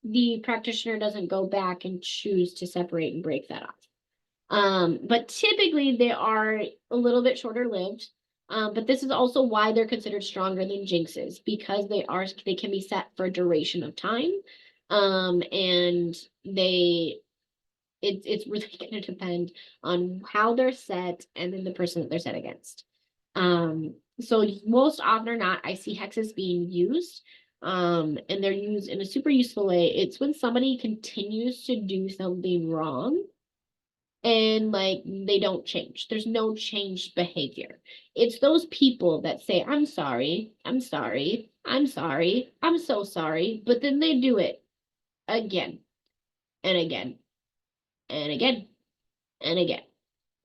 the practitioner doesn't go back and choose to separate and break that off. But typically they are a little bit shorter lived. But this is also why they're considered stronger than jinxes, because they can be set for a duration of time. And it's really going to depend on how they're set and then the person that they're set against. So most often or not, I see hexes being used. And they're used in a super useful way. It's when somebody continues to do something wrong and like they don't change. There's no changed behavior. It's those people that say, I'm sorry, I'm sorry, I'm sorry, I'm so sorry, but then they do it again and again and again and again.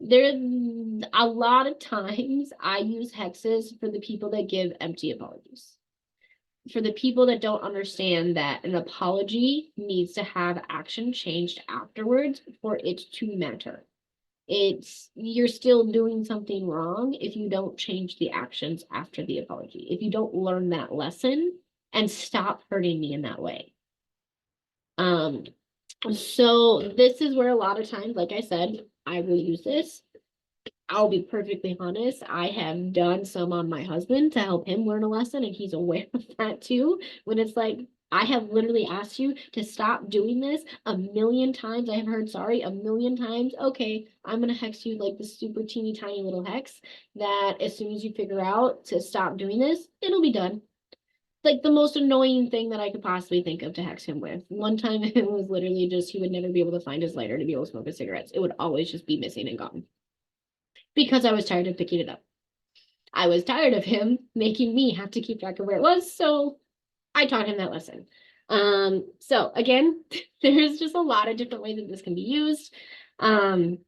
There a lot of times I use hexes for the people that give empty apologies. For the people that don't understand that an apology needs to have action changed afterwards for it to matter. You're still doing something wrong if you don't change the actions after the apology, if you don't learn that lesson and stop hurting me in that way. So this is where a lot of times, like I said, I will use this. I'll be perfectly honest, I have done some on my husband to help him learn a lesson, and he's aware of that too. When it's like, I have literally asked you to stop doing this a million times. I have heard sorry a million times. Okay, I'm gonna hex you like this super teeny tiny little hex that as soon as you figure out to stop doing this, it'll be done. Like the most annoying thing that I could possibly think of to hex him with. One time it was literally just he would never be able to find his lighter to be able to smoke his cigarettes. It would always just be missing and gone. Because I was tired of picking it up. I was tired of him making me have to keep track of where it was, so I taught him that lesson. So again, there's just a lot of different ways that this can be used. Some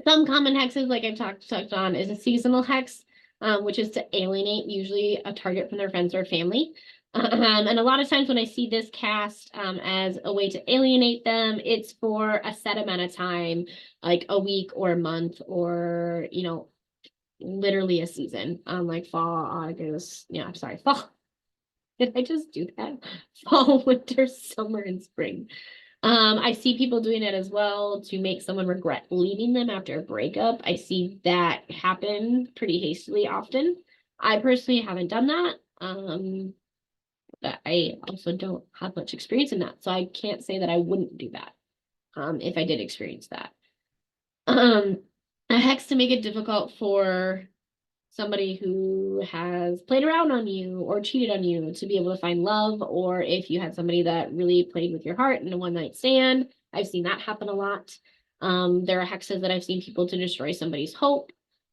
common hexes, like I've touched on, is a seasonal hex, which is to alienate usually a target from their friends or family. And a lot of times when I see this cast as a way to alienate them, it's for a set amount of time, like a week or a month or, literally a season, like fall, August, I'm sorry, fall. Did I just do that? Fall, winter, summer, and spring. I see people doing it as well to make someone regret leaving them after a breakup. I see that happen pretty hastily often. I personally haven't done that. but I also don't have much experience in that. So I can't say that I wouldn't do that if I did experience that. A hex to make it difficult for somebody who has played around on you or cheated on you to be able to find love, or if you had somebody that really played with your heart in a one-night stand. I've seen that happen a lot. There are hexes that I've seen people to destroy somebody's hope.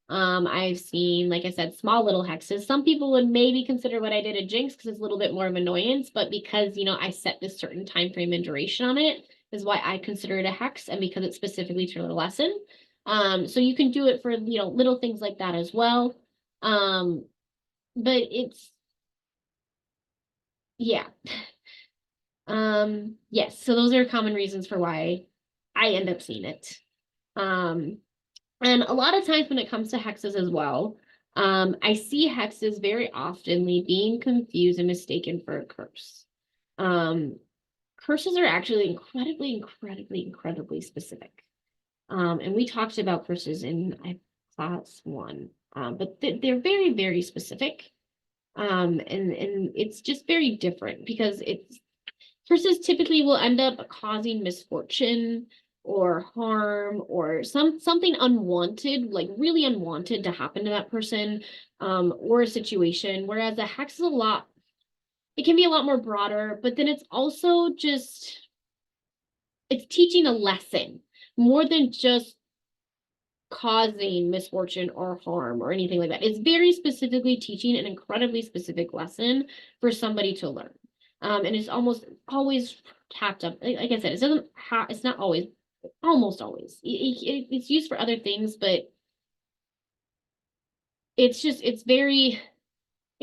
I've seen, like I said, small little hexes. Some people would maybe consider what I did a jinx because it's a little bit more of annoyance, but because, I set this certain time frame and duration on it is why I consider it a hex, and because it's specifically to a lesson. So you can do it for, little things like that as well. But it's, yeah. Yes, so those are common reasons for why I end up seeing it. And a lot of times when it comes to hexes as well, I see hexes very oftenly being confused and mistaken for a curse. Curses are actually incredibly specific. And we talked about curses in class 1, but they're very specific. And it's just very different because curses typically will end up causing misfortune or harm or something unwanted, like really unwanted to happen to that person, or a situation. Whereas a hex is it can be a lot more broader, but then it's also it's teaching a lesson more than just causing misfortune or harm or anything like that. It's very specifically teaching an incredibly specific lesson for somebody to learn. And it's almost always tapped up. Like I said, it's not always, almost always. It's used for other things, but it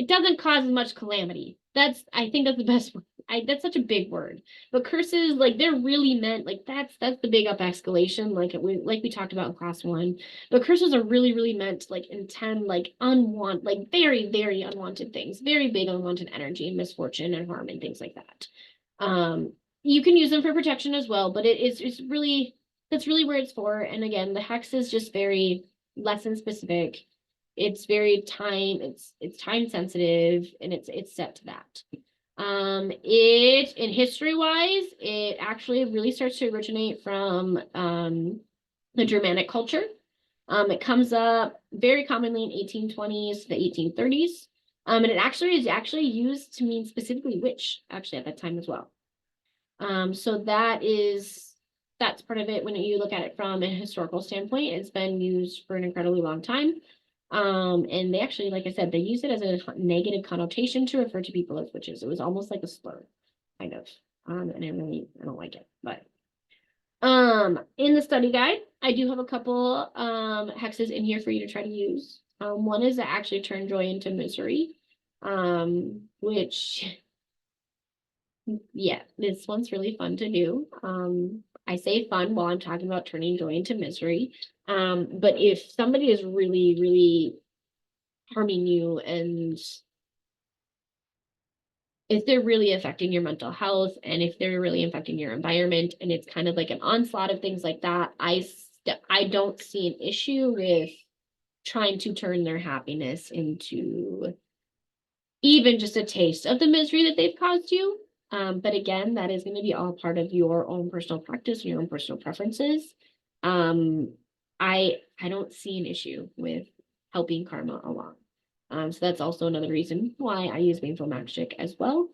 doesn't cause as much calamity. I think that's the best word. That's such a big word. But curses, like they're really meant, like that's the big up escalation, like we talked about in class 1. But curses are really meant to like intend like very unwanted things, very big unwanted energy and misfortune and harm and things like that. You can use them for protection as well, but that's really where it's for. And again, the hex is just very lesson specific. It's very it's time sensitive, and it's set to that. In history wise, it actually really starts to originate from the Germanic culture. It comes up very commonly in 1820s to the 1830s. And it actually is used to mean specifically witch, actually, at that time as well. So that's part of it when you look at it from a historical standpoint. It's been used for an incredibly long time. And they actually, like I said, they use it as a negative connotation to refer to people as witches. It was almost like a slur, kind of. And I don't like it. But in the study guide, I do have a couple hexes in here for you to try to use. One is to actually turn joy into misery, which, yeah, this one's really fun to do. I say fun while I'm talking about turning joy into misery. But if somebody is really harming you, and if they're really affecting your mental health, and if they're really affecting your environment, and it's kind of like an onslaught of things like that, I don't see an issue with trying to turn their happiness into even just a taste of the misery that they've caused you. But again, that is going to be all part of your own personal practice and your own personal preferences. I don't see an issue with helping karma along. So that's also another reason why I use Baneful magick as well.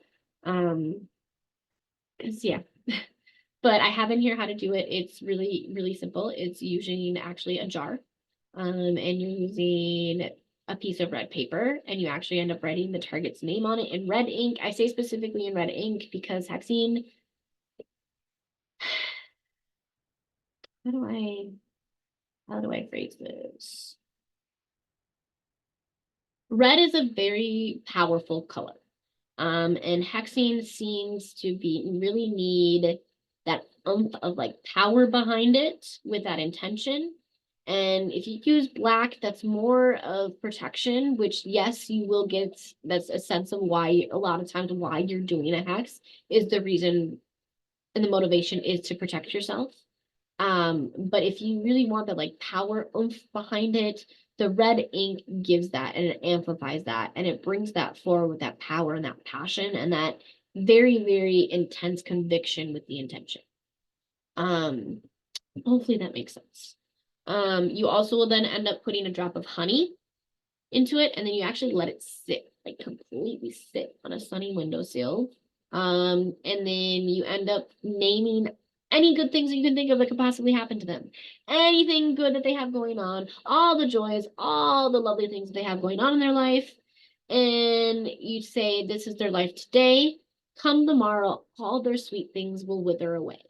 Because yeah, but I have in here how to do it. It's really simple. It's using actually a jar, and you're using a piece of red paper, and you actually end up writing the target's name on it in red ink. I say specifically in red ink because hexing, how do I phrase this? Red is a very powerful color. And hexing seems to really need that oomph of like power behind it with that intention. And if you use black, that's more of protection, which yes, you will get. That's a sense of why a lot of times why you're doing a hex is the reason, and the motivation is to protect yourself. But if you really want the like power oomph behind it, the red ink gives that, and it amplifies that, and it brings that forward with that power and that passion and that very, very intense conviction with the intention. Hopefully that makes sense. You also will then end up putting a drop of honey into it, and then you actually let it sit, like completely sit on a sunny windowsill. And then you end up naming any good things that you can think of that could possibly happen to them. Anything good that they have going on, all the joys, all the lovely things that they have going on in their life. And you say, this is their life today. Come tomorrow, all their sweet things will wither away.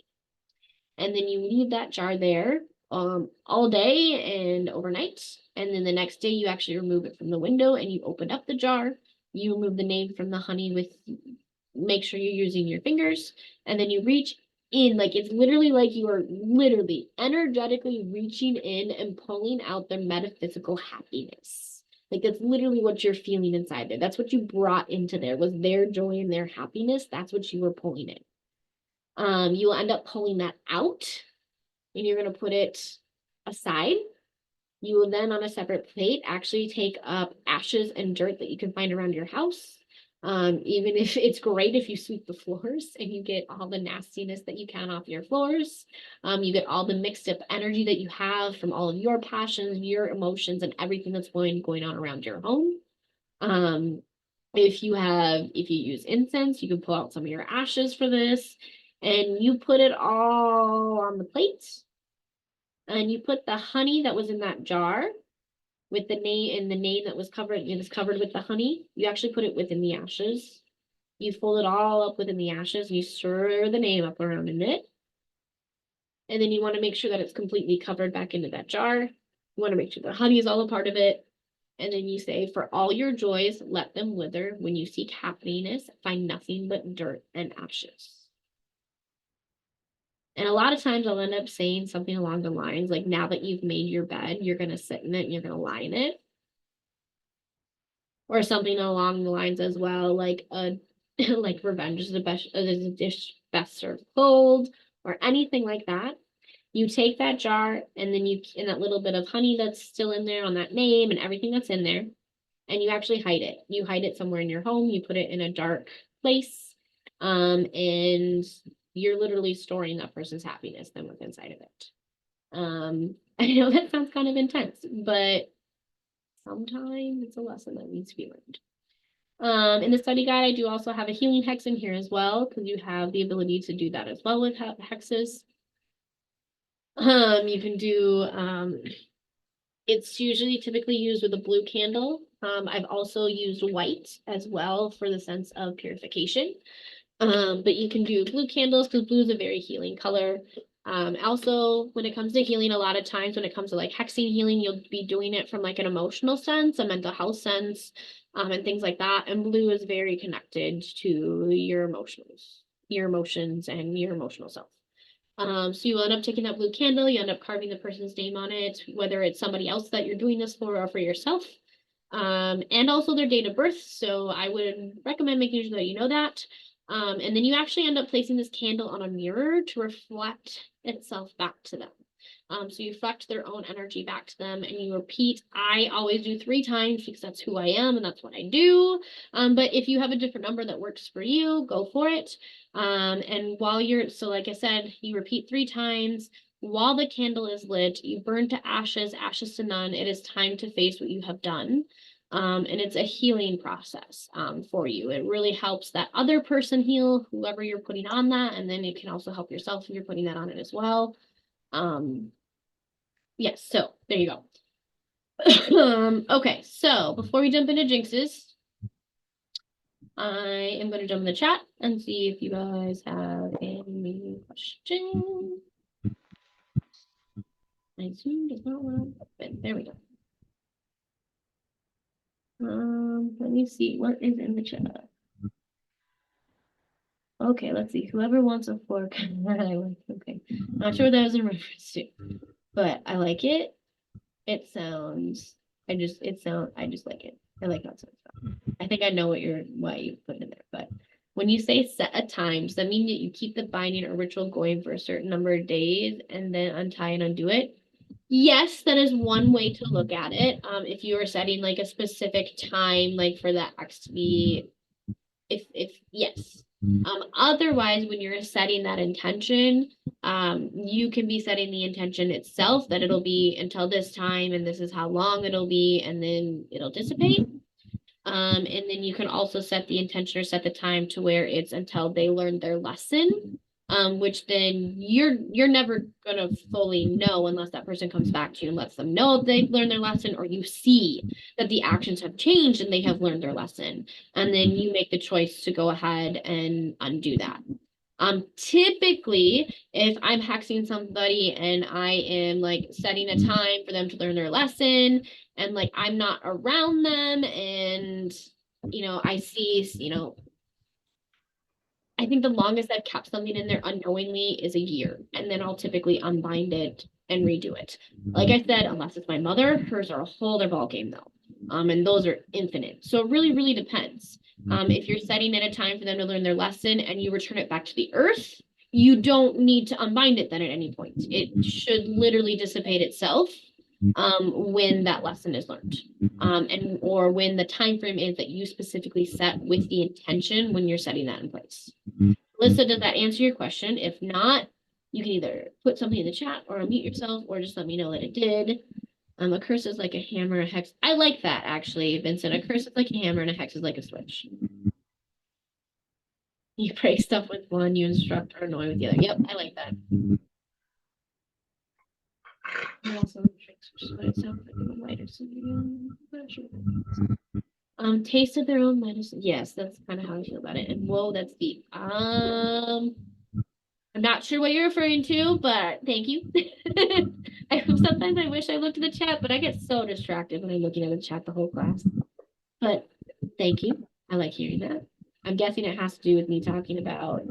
And then you leave that jar there all day and overnight. And then the next day you actually remove it from the window and you open up the jar. You remove the name from the honey with, make sure you're using your fingers, and then you reach in, like it's literally like you are literally energetically reaching in and pulling out their metaphysical happiness. Like that's literally what you're feeling inside there. That's what you brought into there, was their joy and their happiness. That's what you were pulling in. You will end up pulling that out and you're going to put it aside. You will then on a separate plate actually take up ashes and dirt that you can find around your house. Even if it's great if you sweep the floors and you get all the nastiness that you can off your floors. You get all the mixed up energy that you have from all of your passions, your emotions, and everything that's going on around your home. If you use incense, you can pull out some of your ashes for this, and you put it all on the plate. And you put the honey that was in that jar with the name, and the name that was covered, it was covered with the honey. You actually put it within the ashes. You fold it all up within the ashes, and you stir the name up around in it. And then you want to make sure that it's completely covered back into that jar. You want to make sure the honey is all a part of it. And then you say, for all your joys, let them wither. When you seek happiness, find nothing but dirt and ashes. And a lot of times I'll end up saying something along the lines like, now that you've made your bed, you're going to sit in it and you're going to lie in it. Or something along the lines as well, like like revenge is a dish best served cold, or anything like that. You take that jar and then you, in that little bit of honey that's still in there on that name and everything that's in there, and you actually hide it. You hide it somewhere in your home. You put it in a dark place, and you're literally storing that person's happiness then within inside of it. I know that sounds kind of intense, but sometimes it's a lesson that needs to be learned. In the study guide, I do also have a healing hex in here as well, because you have the ability to do that as well with hexes. You can do, it's usually typically used with a blue candle. I've also used white as well for the sense of purification. But you can do blue candles because blue is a very healing color. Also, when it comes to healing, a lot of times when it comes to like hexing healing, you'll be doing it from like an emotional sense, a mental health sense, and things like that. And blue is very connected to your emotions and your emotional self. So you end up taking that blue candle, you end up carving the person's name on it, whether it's somebody else that you're doing this for or for yourself. And also their date of birth. So I would recommend making sure that you know that. And then you actually end up placing this candle on a mirror to reflect itself back to them. So you reflect their own energy back to them and you repeat. I always do 3 times because that's who I am and that's what I do. But if you have a different number that works for you, go for it. And while so like I said, you repeat 3 times. While the candle is lit, you burn to ashes, ashes to none. It is time to face what you have done. And it's a healing process for you. It really helps that other person heal, whoever you're putting on that. And then it can also help yourself if you're putting that on it as well. Yes, so there you go. Okay, so before we jump into jinxes, I am going to jump in the chat and see if you guys have any questions. My Zoom does not want to open. There we go. Let me see what is in the chat. Okay, let's see. Whoever wants a fork, I like. Okay, not sure what that was in reference to, but I like it. It sounds. I just like it. I like how it sounds. I think I know what you put in there, but when you say set a time, does that mean that you keep the binding or ritual going for a certain number of days and then untie and undo it? Yes, that is one way to look at it. If you are setting like a specific time, like for that X to be, if yes. Otherwise, when you're setting that intention, you can be setting the intention itself that it'll be until this time and this is how long it'll be, and then it'll dissipate. And then you can also set the intention or set the time to where it's until they learn their lesson. Which then you're never gonna fully know unless that person comes back to you and lets them know they've learned their lesson, or you see that the actions have changed and they have learned their lesson. And then you make the choice to go ahead and undo that. Typically, if I'm hexing somebody and I am like setting a time for them to learn their lesson, and like I'm not around them, and I see, I think the longest I've kept something in there unknowingly is a year, and then I'll typically unbind it and redo it. Like I said, unless it's my mother, hers are a whole other ball game though. And those are infinite. So it really, really depends. If you're setting at a time for them to learn their lesson and you return it back to the earth, you don't need to unbind it then at any point. It should literally dissipate itself when that lesson is learned, and or when the time frame is that you specifically set with the intention when you're setting that in place. Alyssa, does that answer your question? If not, you can either put something in the chat or unmute yourself, or just let me know that it did. A curse is like a hammer, a hex. I like that actually, Vincent. A curse is like a hammer and a hex is like a switch. You break stuff with one, you instruct or annoy with the other. Yep, I like that. Also, tasted their own medicine. Yes, that's kind of how I feel about it. And whoa, that's deep. I'm not sure what you're referring to, but thank you. Sometimes I wish I looked at the chat, but I get so distracted when I'm looking at the chat the whole class. But thank you. I like hearing that. I'm guessing it has to do with me talking about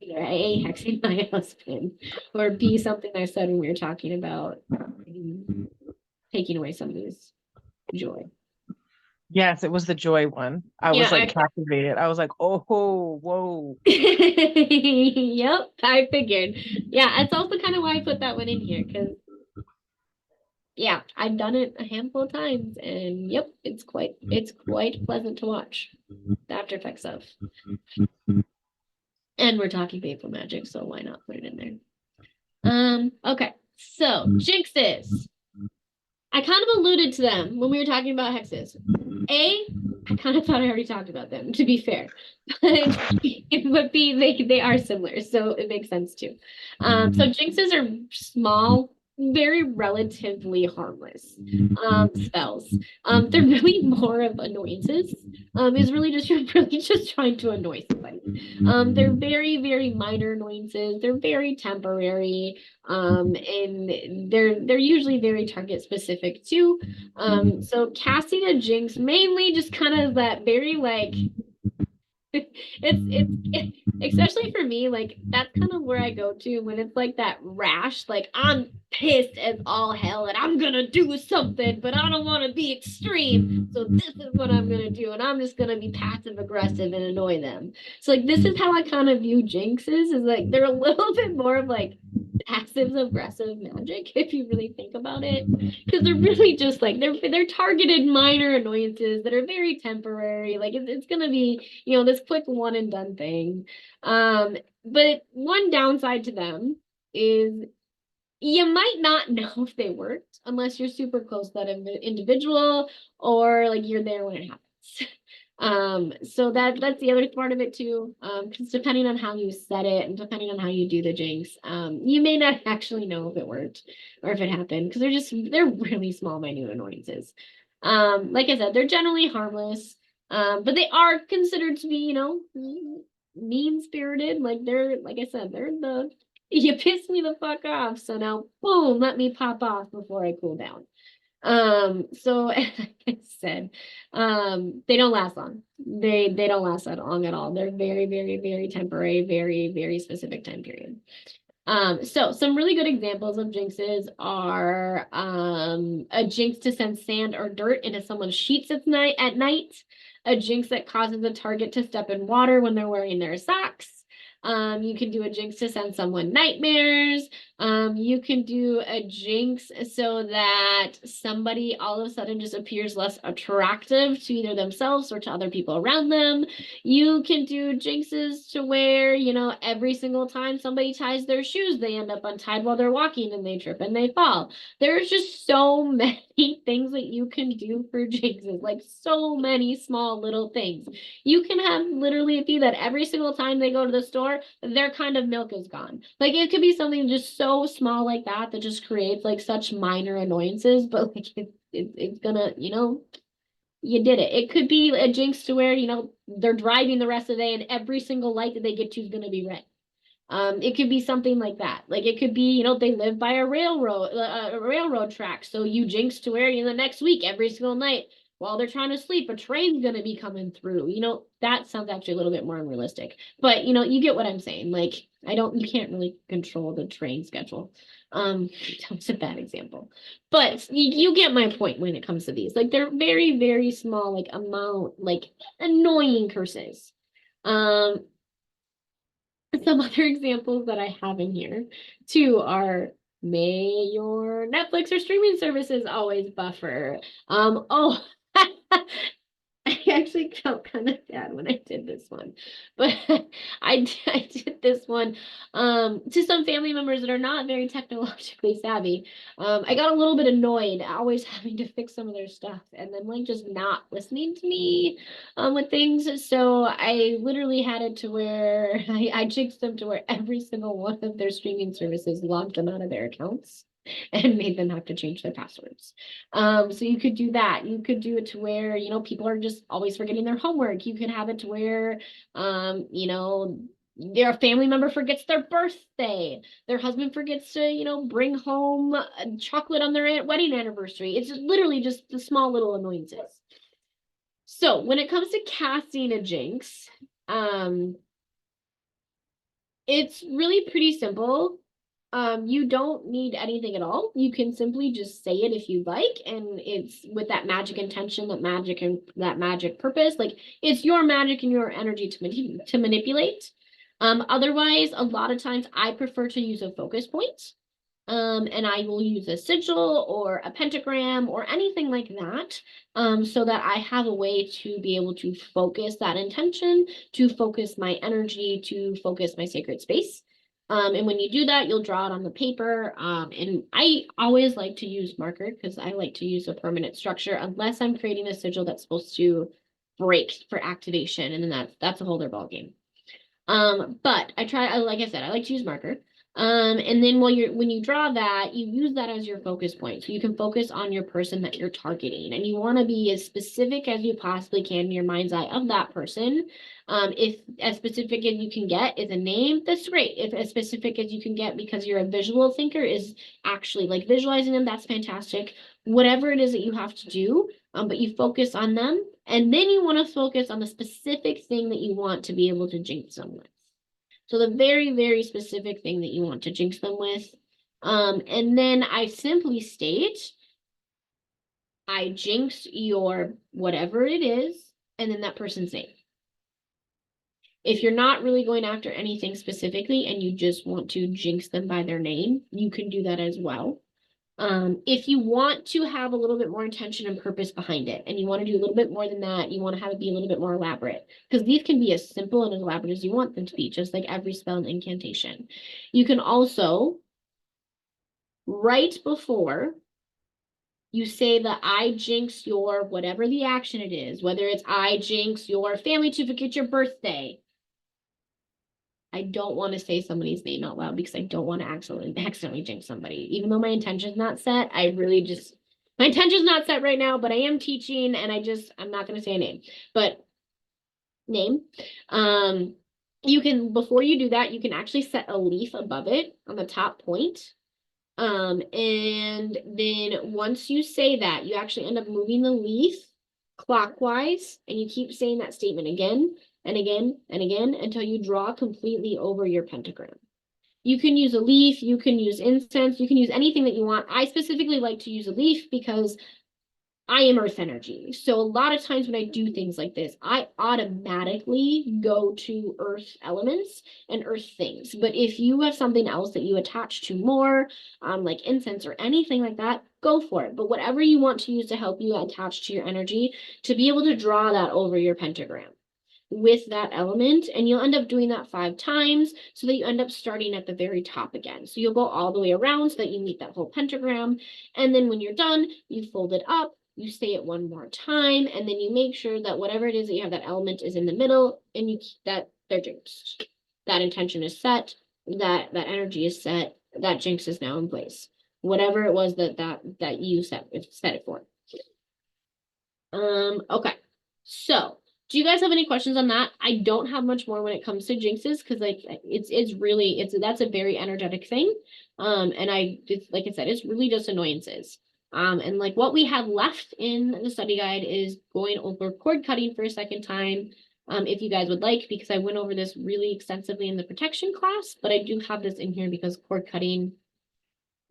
either A, hexing my husband, or B, something I said when we were talking about taking away somebody's joy. Yes, it was the joy one. I was like captivated. I was like, oh, whoa. Yep, I figured. Yeah, it's also kind of why I put that one in here, because yeah, I've done it a handful of times, and yep, it's quite pleasant to watch the after effects of. And we're talking Baneful magic, so why not put it in there? Okay, so jinxes. I kind of alluded to them when we were talking about hexes. I kind of thought I already talked about them, to be fair. But B, they are similar, so it makes sense too. So jinxes are small, very relatively harmless spells. They're really more of annoyances. Is really just you're really just trying to annoy somebody. They're very, very minor annoyances. They're very temporary. And they're usually very target specific too. So casting a jinx mainly just kind of that very like it's especially for me, like that's kind of where I go to when it's like that rash, like I'm pissed as all hell and I'm gonna do something, but I don't want to be extreme, so this is what I'm gonna do, and I'm just gonna be passive aggressive and annoy them. So like this is how I kind of view jinxes, is like they're a little bit more of like passive aggressive magic if you really think about it, because they're really just like they're targeted minor annoyances that are very temporary. Like it's gonna be this quick one and done thing. But one downside to them is you might not know if they worked unless you're super close to that individual, or like you're there when it happens. So that's the other part of it too. Because depending on how you set it and depending on how you do the jinx, you may not actually know if it worked or if it happened, because they're really small, minute annoyances. Like I said, they're generally harmless. But they are considered to be, mean-spirited. Like like I said, they're you piss me the fuck off, so now boom, let me pop off before I cool down. So like I said, they don't last long. They don't last that long at all. They're very, very, very temporary, very, very specific time period. So some really good examples of jinxes are a jinx to send sand or dirt into someone's sheets at night, a jinx that causes a target to step in water when they're wearing their socks, You can do a jinx to send someone nightmares. You can do a jinx so that somebody all of a sudden just appears less attractive to either themselves or to other people around them. You can do jinxes to where, you know, every single time somebody ties their shoes, they end up untied while they're walking and they trip and they fall. There's just so many things that you can do for jinxes, like so many small little things. You can have literally it be that every single time they go to the store, their kind of milk is gone. Like it could be something just so small like that that just creates like such minor annoyances, but like it's gonna, you know, you did it. It could be a jinx to where, you know, they're driving the rest of the day and every single light that they get to is gonna be red. It could be something like that. Like it could be, you know, they live by a railroad track. So you jinx to where, you know, the next week, every single night while they're trying to sleep, a train's going to be coming through. You know, that sounds actually a little bit more unrealistic, but you know, you get what I'm saying. Like, you can't really control the train schedule. That's a bad example, but you get my point when it comes to these. Like they're very, very small, like amount, like annoying curses. Some other examples that I have in here too are may your Netflix or streaming services always buffer. Oh, I actually felt kind of bad when I did this one, but I did this one to some family members that are not very technologically savvy. I got a little bit annoyed always having to fix some of their stuff and then like just not listening to me with things. So I literally had it to where I jinxed them to where every single one of their streaming services logged them out of their accounts and made them have to change their passwords. So you could do that. You could do it to where, you know, people are just always forgetting their homework. You could have it to where, you know, their family member forgets their birthday. Their husband forgets to, you know, bring home chocolate on their wedding anniversary. It's just literally just the small little annoyances. So when it comes to casting a jinx, it's really pretty simple. You don't need anything at all. You can simply just say it if you'd like, and it's with that magic intention, that magic and that magic purpose. Like it's your magic and your energy to manipulate. Otherwise, a lot of times I prefer to use a focus point. And I will use a sigil or a pentagram or anything like that, so that I have a way to be able to focus that intention, to focus my energy, to focus my sacred space. And when you do that, you'll draw it on the paper. And I always like to use marker because I like to use a permanent structure unless I'm creating a sigil that's supposed to break for activation, and then that's a whole other ballgame. But like I said, I like to use marker. And then when you draw that, you use that as your focus point. So you can focus on your person that you're targeting, and you want to be as specific as you possibly can in your mind's eye of that person. If as specific as you can get is a name, that's great. If as specific as you can get because you're a visual thinker is actually like visualizing them, that's fantastic. Whatever it is that you have to do, but you focus on them, and then you want to focus on the specific thing that you want to be able to jinx them with. So the very, very specific thing that you want to jinx them with. And then I simply state, I jinx your whatever it is, and then that person's name. If you're not really going after anything specifically and you just want to jinx them by their name, you can do that as well. If you want to have a little bit more intention and purpose behind it, and you want to do a little bit more than that, you want to have it be a little bit more elaborate, because these can be as simple and as elaborate as you want them to be, just like every spell and incantation. You can also, right before you say that I jinx your whatever the action it is, whether it's I jinx your family to forget your birthday, I don't want to say somebody's name out loud because I don't want to accidentally jinx somebody. Even though my intention's not set, my intention's not set right now, but I am teaching and I'm not going to say a name, but name. You can, before you do that, you can actually set a leaf above it on the top point. And then once you say that, you actually end up moving the leaf clockwise, and you keep saying that statement again and again and again until you draw completely over your pentagram. You can use a leaf, you can use incense, you can use anything that you want. I specifically like to use a leaf because I am earth energy. So a lot of times when I do things like this, I automatically go to earth elements and earth things. But if you have something else that you attach to more, like incense or anything like that, go for it. But whatever you want to use to help you attach to your energy, to be able to draw that over your pentagram with that element, and you'll end up doing that 5 times so that you end up starting at the very top again. So you'll go all the way around so that you meet that whole pentagram. And then when you're done, you fold it up, you say it one more time, and then you make sure that whatever it is that you have that element is in the middle, and you keep that their jinx. That intention is set, that energy is set, that jinx is now in place. Whatever it was that you set it for. Okay. So do you guys have any questions on that? I don't have much more when it comes to jinxes because like that's a very energetic thing. And like I said, it's really just annoyances. And like what we have left in the study guide is going over cord cutting for a second time. If you guys would like, because I went over this really extensively in the protection class, but I do have this in here because cord cutting,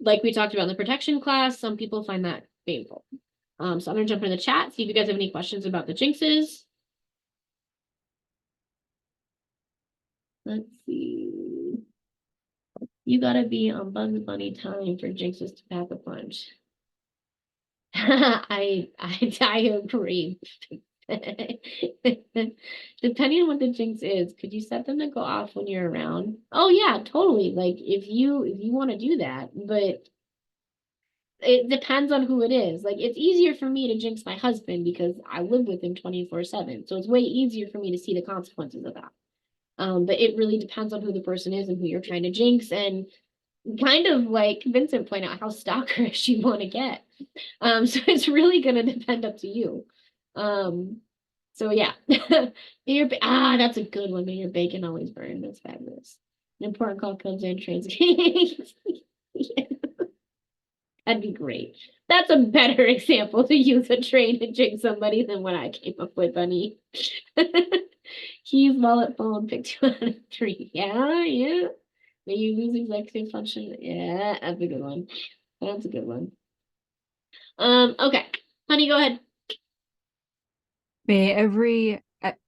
like we talked about in the protection class, some people find that painful. So I'm gonna jump in the chat, see if you guys have any questions about the jinxes. Let's see. You gotta be on Bugs Bunny time for jinxes to pack a punch. I agree. Depending on what the jinx is, could you set them to go off when you're around? Oh yeah, totally. Like if you want to do that, but it depends on who it is. Like it's easier for me to jinx my husband because I live with him 24/7. So it's way easier for me to see the consequences of that. But it really depends on who the person is and who you're trying to jinx, and kind of like Vincent pointed out how stalkerish you want to get. So it's really gonna depend up to you. So yeah. That's a good one. May your bacon always burn. That's fabulous. An important call comes in trans. Yeah. That'd be great. That's a better example to use a train to jinx somebody than what I came up with, Bunny. Keys, wallet, phone, pick 2 out of 3. Yeah, yeah. May you lose executive function. Yeah, that's a good one. That's a good one. Okay. Honey, go ahead. May every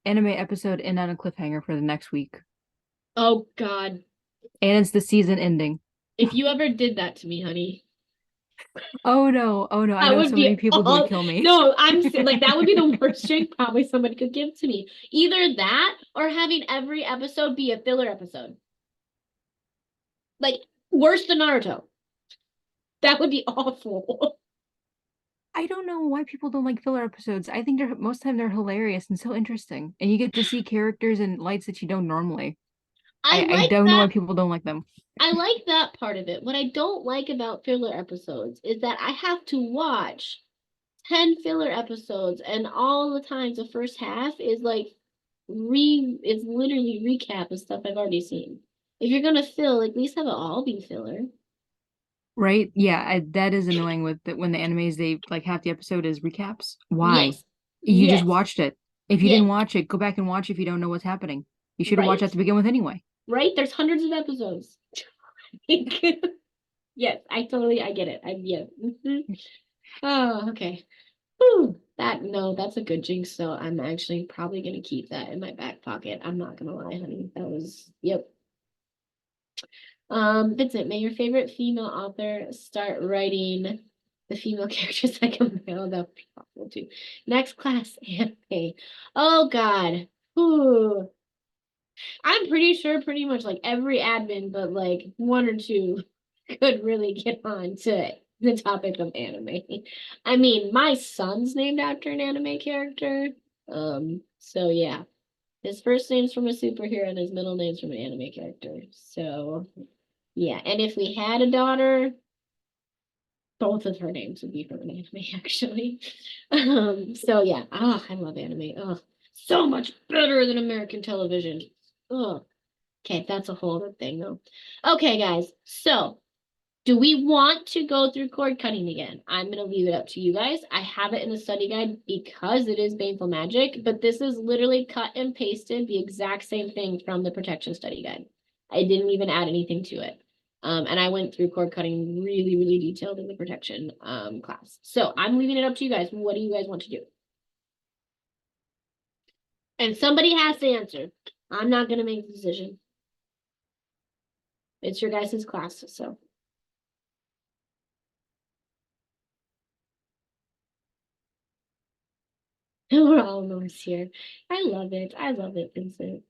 anime episode end on a cliffhanger for the next week. Oh God. And it's the season ending. If you ever did that to me, honey. Oh no, I That know would so be many people who would kill me. No, I'm like that would be the worst drink probably somebody could give to me. Either that or having every episode be a filler episode. Like worse than Naruto. That would be awful. I don't know why people don't like filler episodes. I think most of the time they're hilarious and so interesting. And you get to see characters and lights that you don't normally. I don't know why people don't like them. I like that part of it. What I don't like about filler episodes is that I have to watch 10 filler episodes, and all the times the first half is like it's literally recap of stuff I've already seen. If you're gonna fill, at least have it all be filler. Right? Yeah, that is annoying with when the animes, they like half the episode is recaps. Why? Yes. You Yes. just watched it. If you Yes. didn't watch it, go back and watch if you don't know what's happening. You should have watched Right? that to begin with anyway. Right? There's hundreds of episodes. Yes, I get it. Yes. Oh, okay. Whew. That's a good jinx. So I'm actually probably gonna keep that in my back pocket. I'm not gonna lie, honey. That was, yep. Vincent, may your favorite female author start writing the female characters like a male. That would be awful too. Next class, anime. Oh God. Ooh. I'm pretty sure pretty much like every admin, but like 1 or 2 could really get on to the topic of anime. I mean, my son's named after an anime character. So yeah. His first name's from a superhero and his middle name's from an anime character. So yeah, and if we had a daughter, both of her names would be from an anime, actually. So yeah, I love anime. Oh, so much better than American television. Oh, okay, that's a whole other thing though. Okay, guys, so do we want to go through cord cutting again? I'm gonna leave it up to you guys. I have it in the study guide because it is Baneful Magic, but this is literally cut and pasted the exact same thing from the protection study guide. I didn't even add anything to it. And I went through cord cutting really, really detailed in the protection class. So I'm leaving it up to you guys. What do you guys want to do? And somebody has to answer. I'm not going to make the decision. It's your guys' class, so. We're all Norse here. I love it. I love it, Vincent.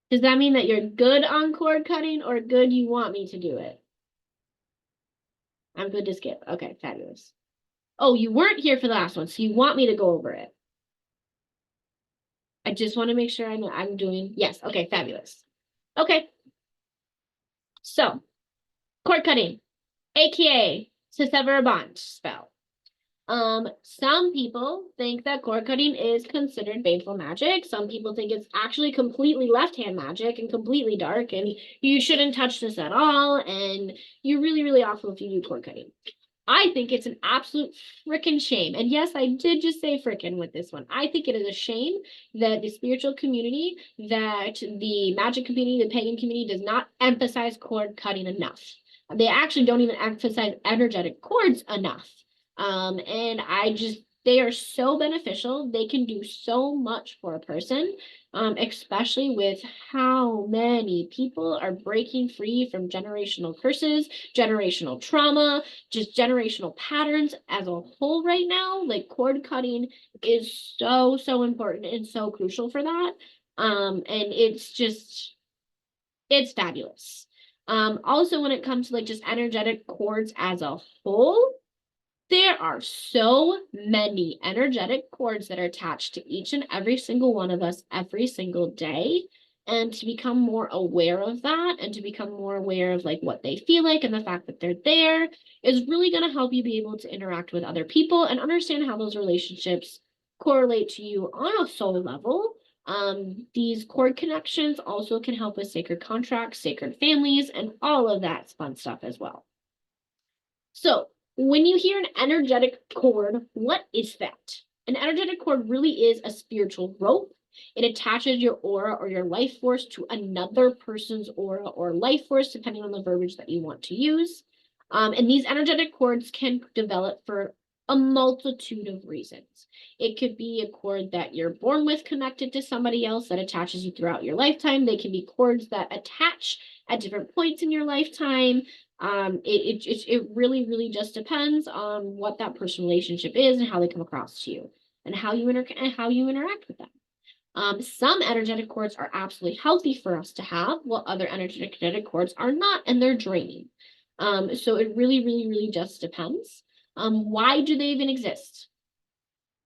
Does that mean that you're good on cord cutting or good you want me to do it? I'm good to skip. Okay, fabulous. Oh, you weren't here for the last one, so you want me to go over it. I just want to make sure I know I'm doing, yes, okay, fabulous. Okay. So, cord cutting, aka to sever a bond spell. Some people think that cord cutting is considered baneful magic. Some people think it's actually completely left-hand magic and completely dark, and you shouldn't touch this at all, and you're really, really awful if you do cord cutting. I think it's an absolute frickin' shame. And yes, I did just say frickin' with this one. I think it is a shame that the spiritual community, that the magic community, the pagan community does not emphasize cord cutting enough. They actually don't even emphasize energetic cords enough. And they are so beneficial. They can do so much for a person, especially with how many people are breaking free from generational curses, generational trauma, just generational patterns as a whole right now. Like cord cutting is so, so important and so crucial for that. And it's fabulous. Also when it comes to like just energetic cords as a whole, there are so many energetic cords that are attached to each and every single one of us every single day. And to become more aware of that and to become more aware of like what they feel like and the fact that they're there is really going to help you be able to interact with other people and understand how those relationships correlate to you on a soul level. These cord connections also can help with sacred contracts, sacred families, and all of that fun stuff as well. So, when you hear an energetic cord, what is that? An energetic cord really is a spiritual rope. It attaches your aura or your life force to another person's aura or life force, depending on the verbiage that you want to use. And these energetic cords can develop for a multitude of reasons. It could be a cord that you're born with connected to somebody else that attaches you throughout your lifetime. They can be cords that attach at different points in your lifetime. It really, really just depends on what that personal relationship is and how they come across to you and how you interact with them. Some energetic cords are absolutely healthy for us to have, while other energetic cords are not, and they're draining. So it really, really, really just depends. Why do they even exist?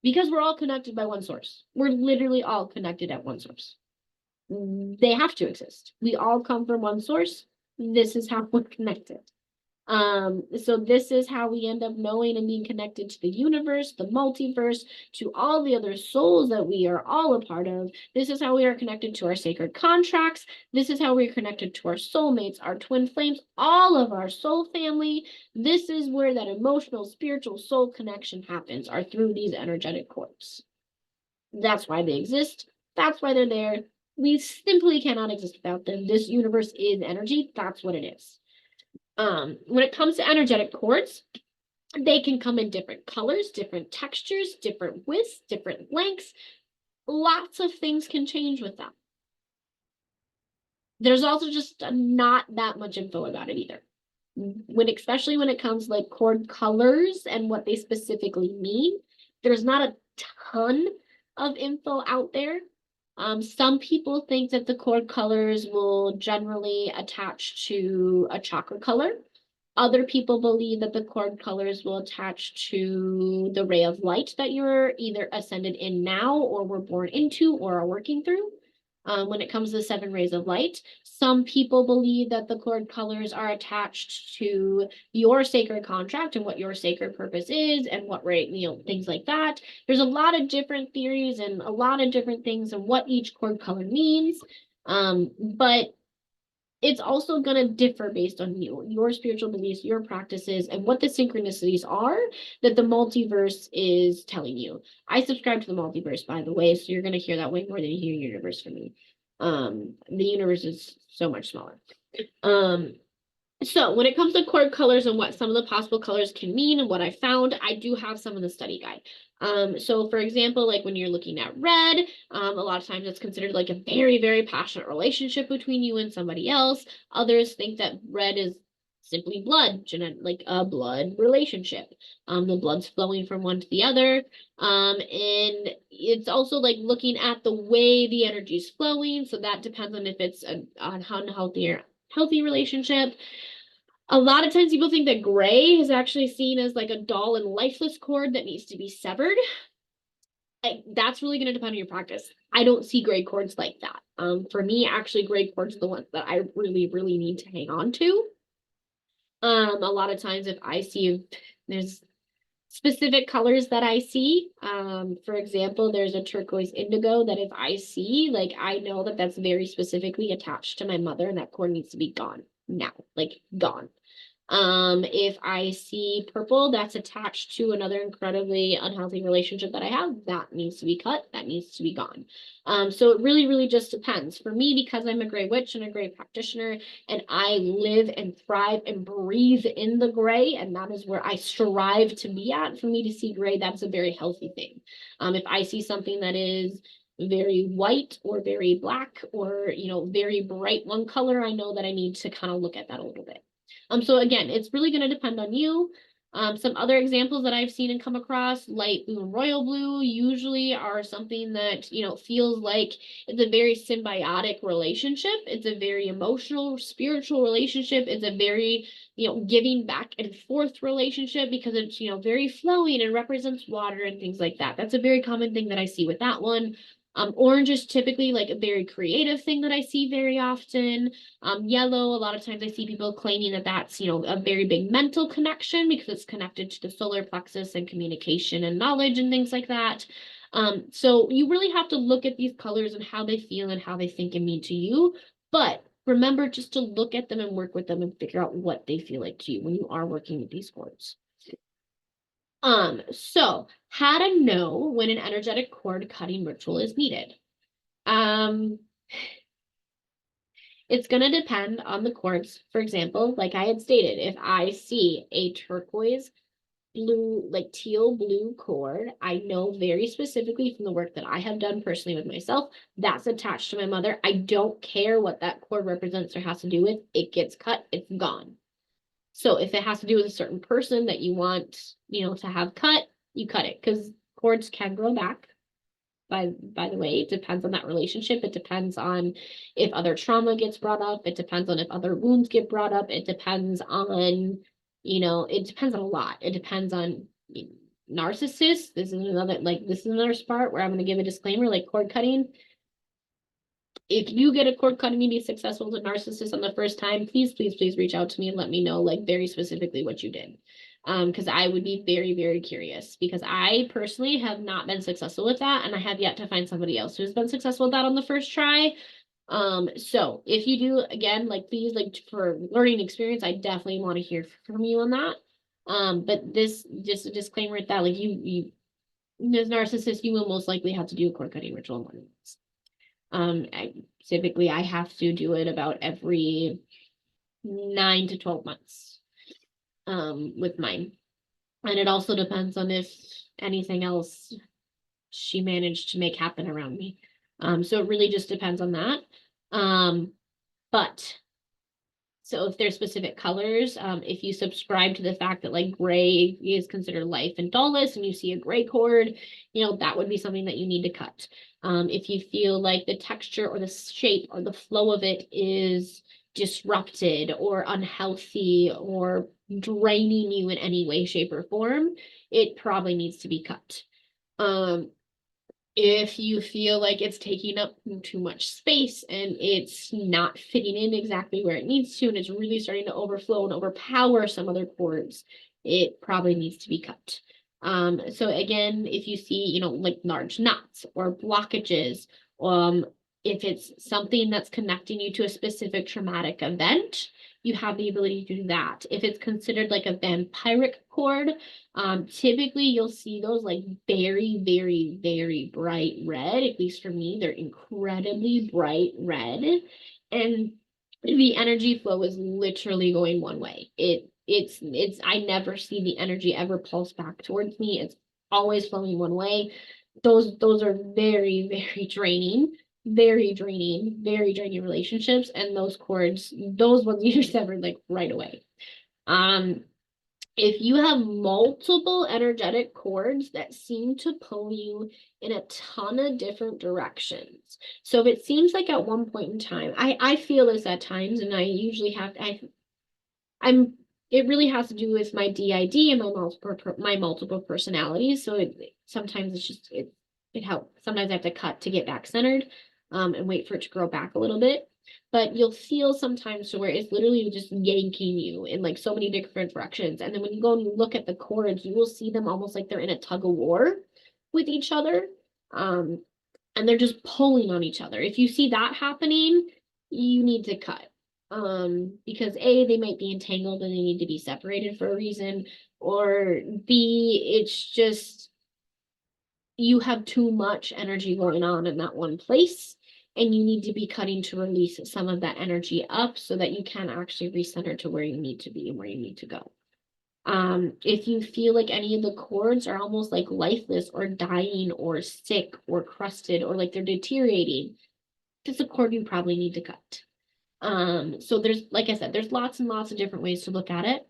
Because we're all connected by one source. We're literally all connected at one source. They have to exist. We all come from one source. This is how we're connected. So this is how we end up knowing and being connected to the universe, the multiverse, to all the other souls that we are all a part of. This is how we are connected to our sacred contracts. This is how we're connected to our soulmates, our twin flames, all of our soul family. This is where that emotional, spiritual soul connection happens, are through these energetic cords. That's why they exist. That's why they're there. We simply cannot exist without them. This universe is energy. That's what it is. When it comes to energetic cords, they can come in different colors, different textures, different widths, different lengths. Lots of things can change with them. There's also just not that much info about it either. Especially when it comes to like cord colors and what they specifically mean, there's not a ton of info out there. Some people think that the cord colors will generally attach to a chakra color. Other people believe that the cord colors will attach to the ray of light that you're either ascended in now or were born into or are working through. When it comes to the 7 rays of light, some people believe that the cord colors are attached to your sacred contract and what your sacred purpose is and what things like that. There's a lot of different theories and a lot of different things and what each cord color means. But it's also going to differ based on your spiritual beliefs, your practices, and what the synchronicities are that the multiverse is telling you. I subscribe to the multiverse, by the way, so you're going to hear that way more than you hear universe from me. The universe is so much smaller. So when it comes to cord colors and what some of the possible colors can mean and what I found, I do have some in the study guide. So for example, like when you're looking at red, a lot of times it's considered like a very, very passionate relationship between you and somebody else. Others think that red is simply blood, like a blood relationship. The blood's flowing from one to the other. And it's also like looking at the way the energy is flowing. So that depends on if it's an unhealthy or healthy relationship. A lot of times people think that gray is actually seen as like a dull and lifeless cord that needs to be severed. That's really going to depend on your practice. I don't see gray cords like that. For me, actually, gray cords are the ones that I really, really need to hang on to. A lot of times if I see, there's specific colors that I see. For example, there's a turquoise indigo that if I see, like, I know that that's very specifically attached to my mother and that cord needs to be gone now, like gone. If I see purple that's attached to another incredibly unhealthy relationship that I have, that needs to be cut, that needs to be gone. So it really, really just depends. For me, because I'm a gray witch and a gray practitioner, and I live and thrive and breathe in the gray, and that is where I strive to be at. For me to see gray, that's a very healthy thing. If I see something that is very white or very black or, you know, very bright one color, I know that I need to kind of look at that a little bit. So again, it's really going to depend on you. Some other examples that I've seen and come across, light blue and royal blue, usually are something that, you know, feels like it's a very symbiotic relationship. It's a very emotional, spiritual relationship. It's a very, you know, giving back and forth relationship because it's, you know, very flowing and represents water and things like that. That's a very common thing that I see with that one. Orange is typically like a very creative thing that I see very often. Yellow, a lot of times I see people claiming that that's, you know, a very big mental connection because it's connected to the solar plexus and communication and knowledge and things like that. So you really have to look at these colors and how they feel and how they think and mean to you. But remember just to look at them and work with them and figure out what they feel like to you when you are working with these cords. So how to know when an energetic cord cutting ritual is needed. It's going to depend on the cords. For example, like I had stated, if I see a turquoise blue, like teal blue cord, I know very specifically from the work that I have done personally with myself, that's attached to my mother. I don't care what that cord represents or has to do with. It gets cut, it's gone. So if it has to do with a certain person that you want, you know, to have cut, you cut it because cords can grow back. By the way, it depends on that relationship. It depends on if other trauma gets brought up. It depends on if other wounds get brought up. It depends on, you know, it depends on a lot. It depends on narcissists. This is another part where I'm going to give a disclaimer, like cord cutting. If you get a cord cutting and be successful as a narcissist on the first time, please, please, please reach out to me and let me know like very specifically what you did. Because I would be very, very curious because I personally have not been successful with that. And I have yet to find somebody else who's been successful with that on the first try. So if you do, again, like please, like for learning experience, I definitely want to hear from you on that. But this, just a disclaimer at that, like you as narcissist, you will most likely have to do a cord cutting ritual one. Typically I have to do it about every 9 to 12 months with mine. And it also depends on if anything else she managed to make happen around me. So it really just depends on that. But so if there's specific colors, if you subscribe to the fact that like gray is considered life and dullness and you see a gray cord, you know, that would be something that you need to cut. If you feel like the texture or the shape or the flow of it is disrupted or unhealthy or draining you in any way, shape, or form, it probably needs to be cut. If you feel like it's taking up too much space and it's not fitting in exactly where it needs to, and it's really starting to overflow and overpower some other cords, it probably needs to be cut. So again, if you see, you know, like large knots or blockages, if it's something that's connecting you to a specific traumatic event, you have the ability to do that. If it's considered like a vampiric cord, typically you'll see those like very, very, very bright red. At least for me, they're incredibly bright red. And the energy flow is literally going one way. It's I never see the energy ever pulse back towards me. It's always flowing one way. Those are very, very draining, very draining relationships. And those cords, those ones you severed like right away. If you have multiple energetic cords that seem to pull you in a ton of different directions. So if it seems like at one point in time, I feel this at times, and I usually have I'm it really has to do with my DID and my multiple personalities. So sometimes it's just it helps. Sometimes I have to cut to get back centered, and wait for it to grow back a little bit. But you'll feel sometimes to where it's literally just yanking you in like so many different directions. And then when you go and you look at the cords, you will see them almost like they're in a tug of war with each other. And they're just pulling on each other. If you see that happening, you need to cut. Because A, they might be entangled and they need to be separated for a reason, or B, it's just you have too much energy going on in that one place, and you need to be cutting to release some of that energy up so that you can actually recenter to where you need to be and where you need to go. If you feel like any of the cords are almost like lifeless or dying or sick or crusted or like they're deteriorating, it's a cord you probably need to cut. So there's, like I said, there's lots and lots of different ways to look at it.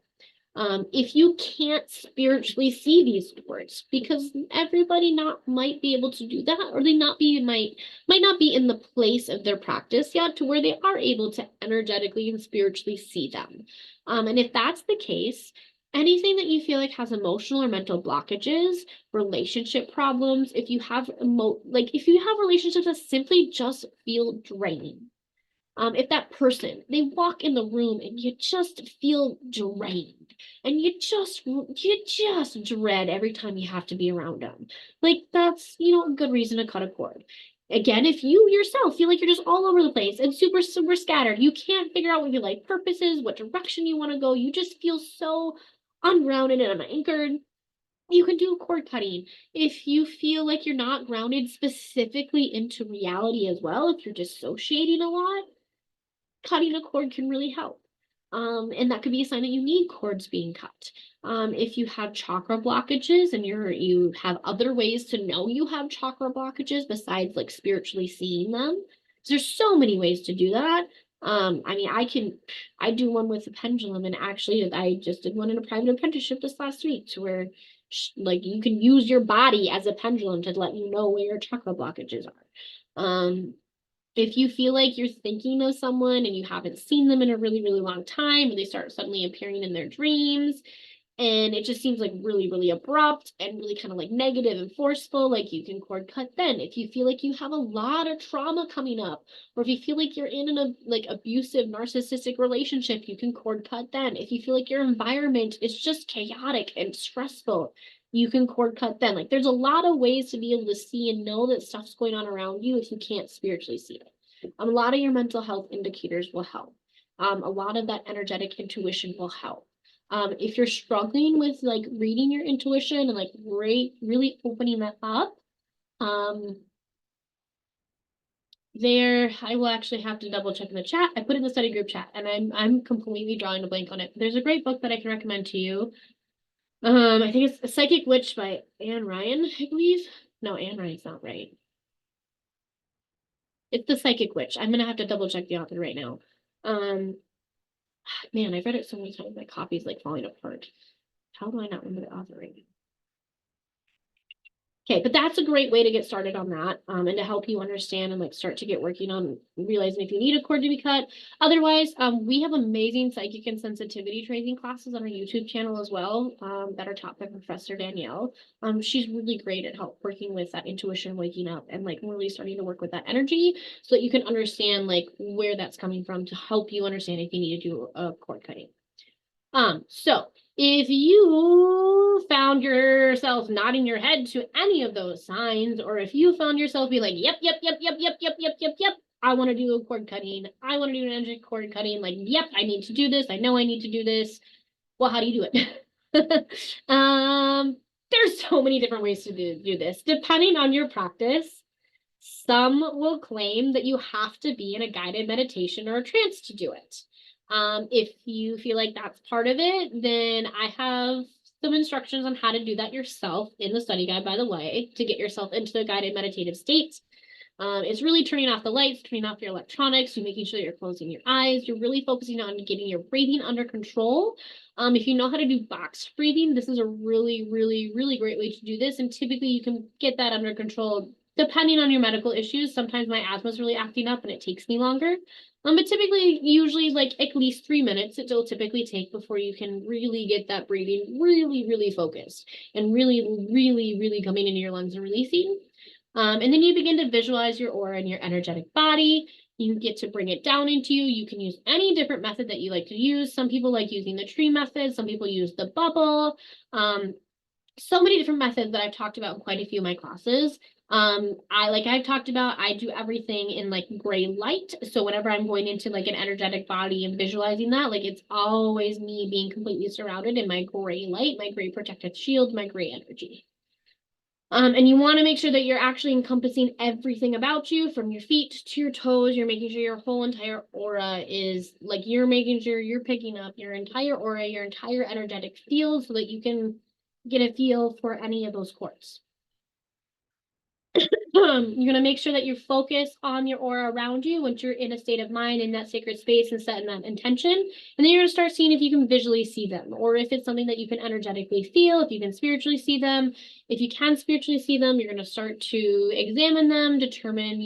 If you can't spiritually see these cords, because everybody might be able to do that, or they might not be in the place of their practice yet to where they are able to energetically and spiritually see them. And if that's the case, anything that you feel like has emotional or mental blockages, relationship problems, if you have relationships that simply just feel draining. If that person, they walk in the room and you just feel drained and you just dread every time you have to be around them. Like that's, a good reason to cut a cord. Again, if you yourself feel like you're just all over the place and super, super scattered, you can't figure out what your life purpose is, what direction you want to go, you just feel so ungrounded and unanchored, you can do cord cutting. If you feel like you're not grounded specifically into reality as well, if you're dissociating a lot, cutting a cord can really help. And that could be a sign that you need cords being cut. If you have chakra blockages and you have other ways to know you have chakra blockages besides like spiritually seeing them, there's so many ways to do that. I do one with a pendulum, and actually I just did one in a private apprenticeship this last week to where like you can use your body as a pendulum to let you know where your chakra blockages are. If you feel like you're thinking of someone and you haven't seen them in a really, really long time, or they start suddenly appearing in their dreams, and it just seems like really, really abrupt and really kind of like negative and forceful, like you can cord cut then. If you feel like you have a lot of trauma coming up, or if you feel like you're in an abusive, narcissistic relationship, you can cord cut then. If you feel like your environment is just chaotic and stressful, you can cord cut then. Like there's a lot of ways to be able to see and know that stuff's going on around you if you can't spiritually see it. A lot of your mental health indicators will help. A lot of that energetic intuition will help. If you're struggling with like reading your intuition and like really opening that up, I will actually have to double check in the chat. I put it in the study group chat, and I'm completely drawing a blank on it. There's a great book that I can recommend to you. I think it's A Psychic Witch by Anne Ryan, I believe. No, Anne Ryan's not right. It's The Psychic Witch. I'm gonna have to double check the author right now. Man, I've read it so many times, my copy's like falling apart. How do I not remember the author right now? Okay, but that's a great way to get started on that, and to help you understand and like start to get working on realizing if you need a cord to be cut. Otherwise, we have amazing psychic and sensitivity training classes on our YouTube channel as well, that are taught by Professor Danielle. She's really great at working with that intuition, waking up, and like really starting to work with that energy so that you can understand like where that's coming from to help you understand if you need to do a cord cutting. So if you found yourself nodding your head to any of those signs, or if you found yourself be like, yep, I want to do a cord cutting. I want to do an energetic cord cutting. Like, yep, I need to do this. I know I need to do this. Well, how do you do it? There's so many different ways to do this, depending on your practice. Some will claim that you have to be in a guided meditation or a trance to do it. If you feel like that's part of it, then I have some instructions on how to do that yourself in the study guide, by the way, to get yourself into the guided meditative state. It's really turning off the lights, turning off your electronics, you're making sure you're closing your eyes, you're really focusing on getting your breathing under control. If you know how to do box breathing, this is a really, really, really great way to do this. And typically you can get that under control depending on your medical issues. Sometimes my asthma is really acting up and it takes me longer. But typically, usually like at least 3 minutes, it'll typically take before you can really get that breathing really, really focused and really, really, really coming into your lungs and releasing. And then you begin to visualize your aura and your energetic body. You get to bring it down into you. You can use any different method that you like to use. Some people like using the tree method. Some people use the bubble. So many different methods that I've talked about in quite a few of my classes. I've talked about, I do everything in like gray light. So whenever I'm going into like an energetic body and visualizing that, like it's always me being completely surrounded in my gray light, my gray protective shield, my gray energy. And you want to make sure that you're actually encompassing everything about you from your feet to your toes. You're making sure your whole entire aura is like, you're making sure you're picking up your entire aura, your entire energetic field so that you can get a feel for any of those cords. You're going to make sure that you focus on your aura around you once you're in a state of mind in that sacred space and setting that intention. And then you're going to start seeing if you can visually see them, or if it's something that you can energetically feel, if you can spiritually see them. If you can spiritually see them, you're going to start to examine them, determine,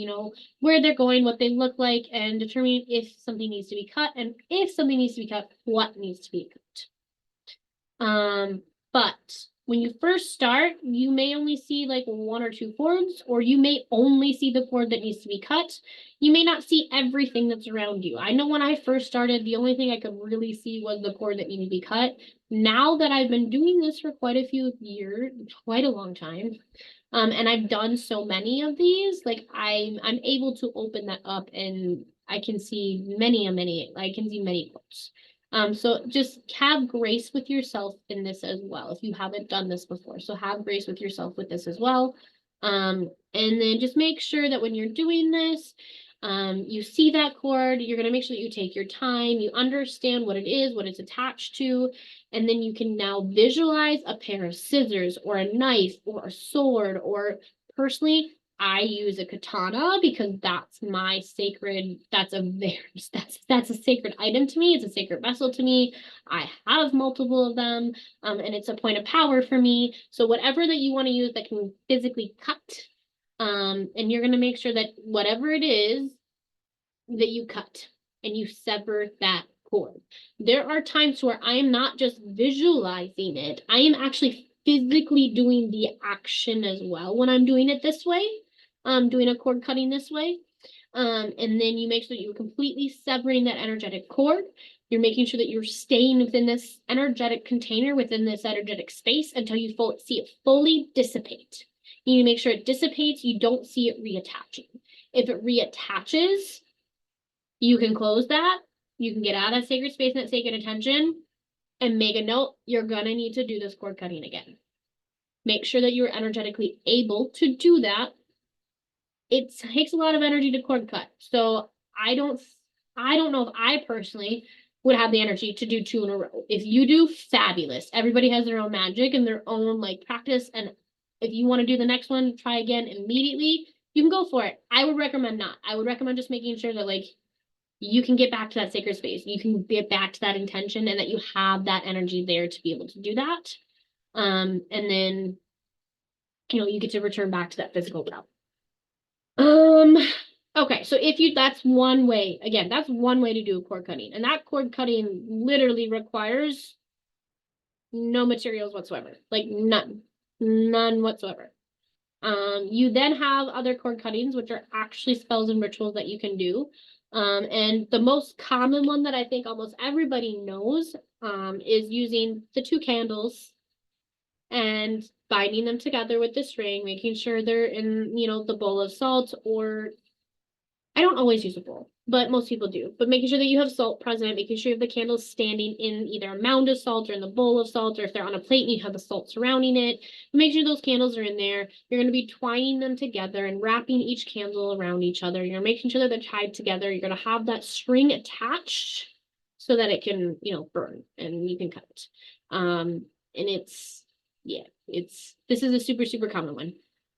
where they're going, what they look like, and determine if something needs to be cut, and if something needs to be cut, what needs to be cut. But when you first start, you may only see like 1 or 2 cords, or you may only see the cord that needs to be cut. You may not see everything that's around you. I know when I first started, the only thing I could really see was the cord that needed to be cut. Now that I've been doing this for quite a few years, quite a long time, and I've done so many of these, like I'm able to open that up and I can see I can see many cords. So just have grace with yourself in this as well, if you haven't done this before. So have grace with yourself with this as well. And then just make sure that when you're doing this, you see that cord, you're going to make sure that you take your time, you understand what it is, what it's attached to, and then you can now visualize a pair of scissors or a knife or a sword, or personally, I use a katana because that's my sacred, that's a sacred item to me. It's a sacred vessel to me. I have multiple of them, and it's a point of power for me. So whatever that you want to use that can physically cut, and you're going to make sure that whatever it is that you cut and you sever that cord. There are times where I am not just visualizing it, I am actually physically doing the action as well when I'm doing it this way. Doing a cord cutting this way. And then you make sure that you're completely severing that energetic cord. You're making sure that you're staying within this energetic container, within this energetic space until you see it fully dissipate. You need to make sure it dissipates. You don't see it reattaching. If it reattaches, you can close that. You can get out of that sacred space and that sacred attention and make a note. You're going to need to do this cord cutting again. Make sure that you're energetically able to do that. It takes a lot of energy to cord cut. So I don't know if I personally would have the energy to do 2 in a row. If you do, fabulous. Everybody has their own magic and their own practice. And if you want to do the next one, try again immediately, you can go for it. I would recommend not. I would recommend just making sure that you can get back to that sacred space. You can get back to that intention and that you have that energy there to be able to do that. And then, you get to return back to that physical realm. Okay, so that's one way, again, that's one way to do a cord cutting. And that cord cutting literally requires no materials whatsoever, none whatsoever. You then have other cord cuttings, which are actually spells and rituals that you can do. And the most common one that I think almost everybody knows, is using the 2 candles and binding them together with the string, making sure they're in, the bowl of salt or I don't always use a bowl, but most people do. But making sure that you have salt present, making sure you have the candles standing in either a mound of salt or in the bowl of salt, or if they're on a plate and you have the salt surrounding it. Make sure those candles are in there. You're going to be twining them together and wrapping each candle around each other. You're making sure that they're tied together. You're going to have that string attached so that it can, burn and you can cut it. And this is a super, super common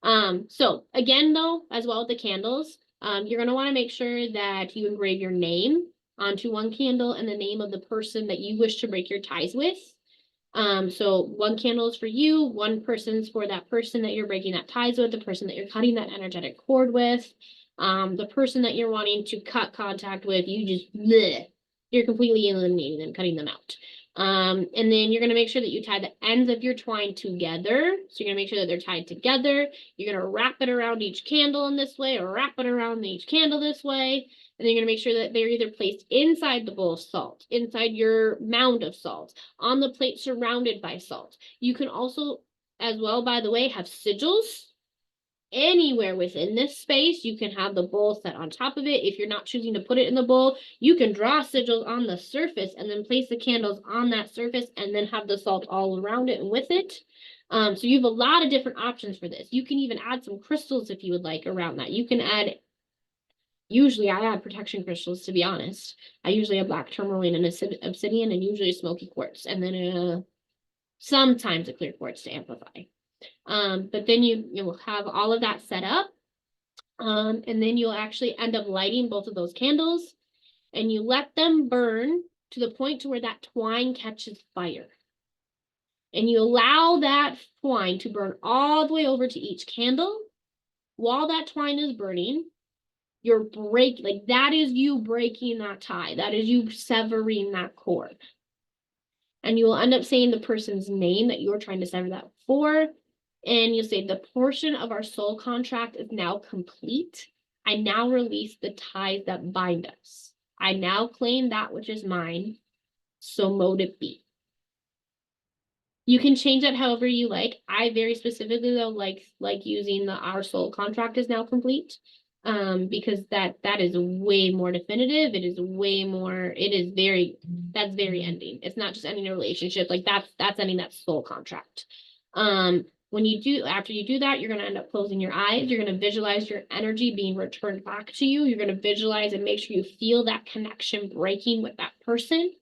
one. So again, though, as well with the candles, you're going to want to make sure that you engrave your name onto one candle and the name of the person that you wish to break your ties with. So one candle is for you, one person's for that person that you're breaking that ties with, the person that you're cutting that energetic cord with, the person that you're wanting to cut contact with, you're completely eliminating them, cutting them out. And then you're going to make sure that you tie the ends of your twine together. So you're going to make sure that they're tied together. You're going to wrap it around each candle in this way, or wrap it around each candle this way. And then you're going to make sure that they're either placed inside the bowl of salt, inside your mound of salt, on the plate surrounded by salt. You can also, as well, by the way, have sigils. Anywhere within this space, you can have the bowl set on top of it. If you're not choosing to put it in the bowl, you can draw sigils on the surface and then place the candles on that surface and then have the salt all around it and with it. So you have a lot of different options for this. You can even add some crystals if you would like around that. You can add, usually I add protection crystals, to be honest. I usually have black tourmaline and obsidian and usually a smoky quartz, and then sometimes a clear quartz to amplify. But then you'll have all of that set up. And then you'll actually end up lighting both of those candles and you let them burn to the point to where that twine catches fire. And you allow that twine to burn all the way over to each candle. While that twine is burning, that is you breaking that tie. That is you severing that cord. And you will end up saying the person's name that you're trying to sever that for. And you'll say, the portion of our soul contract is now complete. I now release the ties that bind us. I now claim that which is mine. So mote it be. You can change that however you like. I very specifically, though, like using our soul contract is now complete. Because that is way more definitive. It is way more, that's very ending. It's not just ending a relationship. Like that's ending that soul contract. After you do that, you're going to end up closing your eyes. You're going to visualize your energy being returned back to you. You're going to visualize and make sure you feel that connection breaking with that person.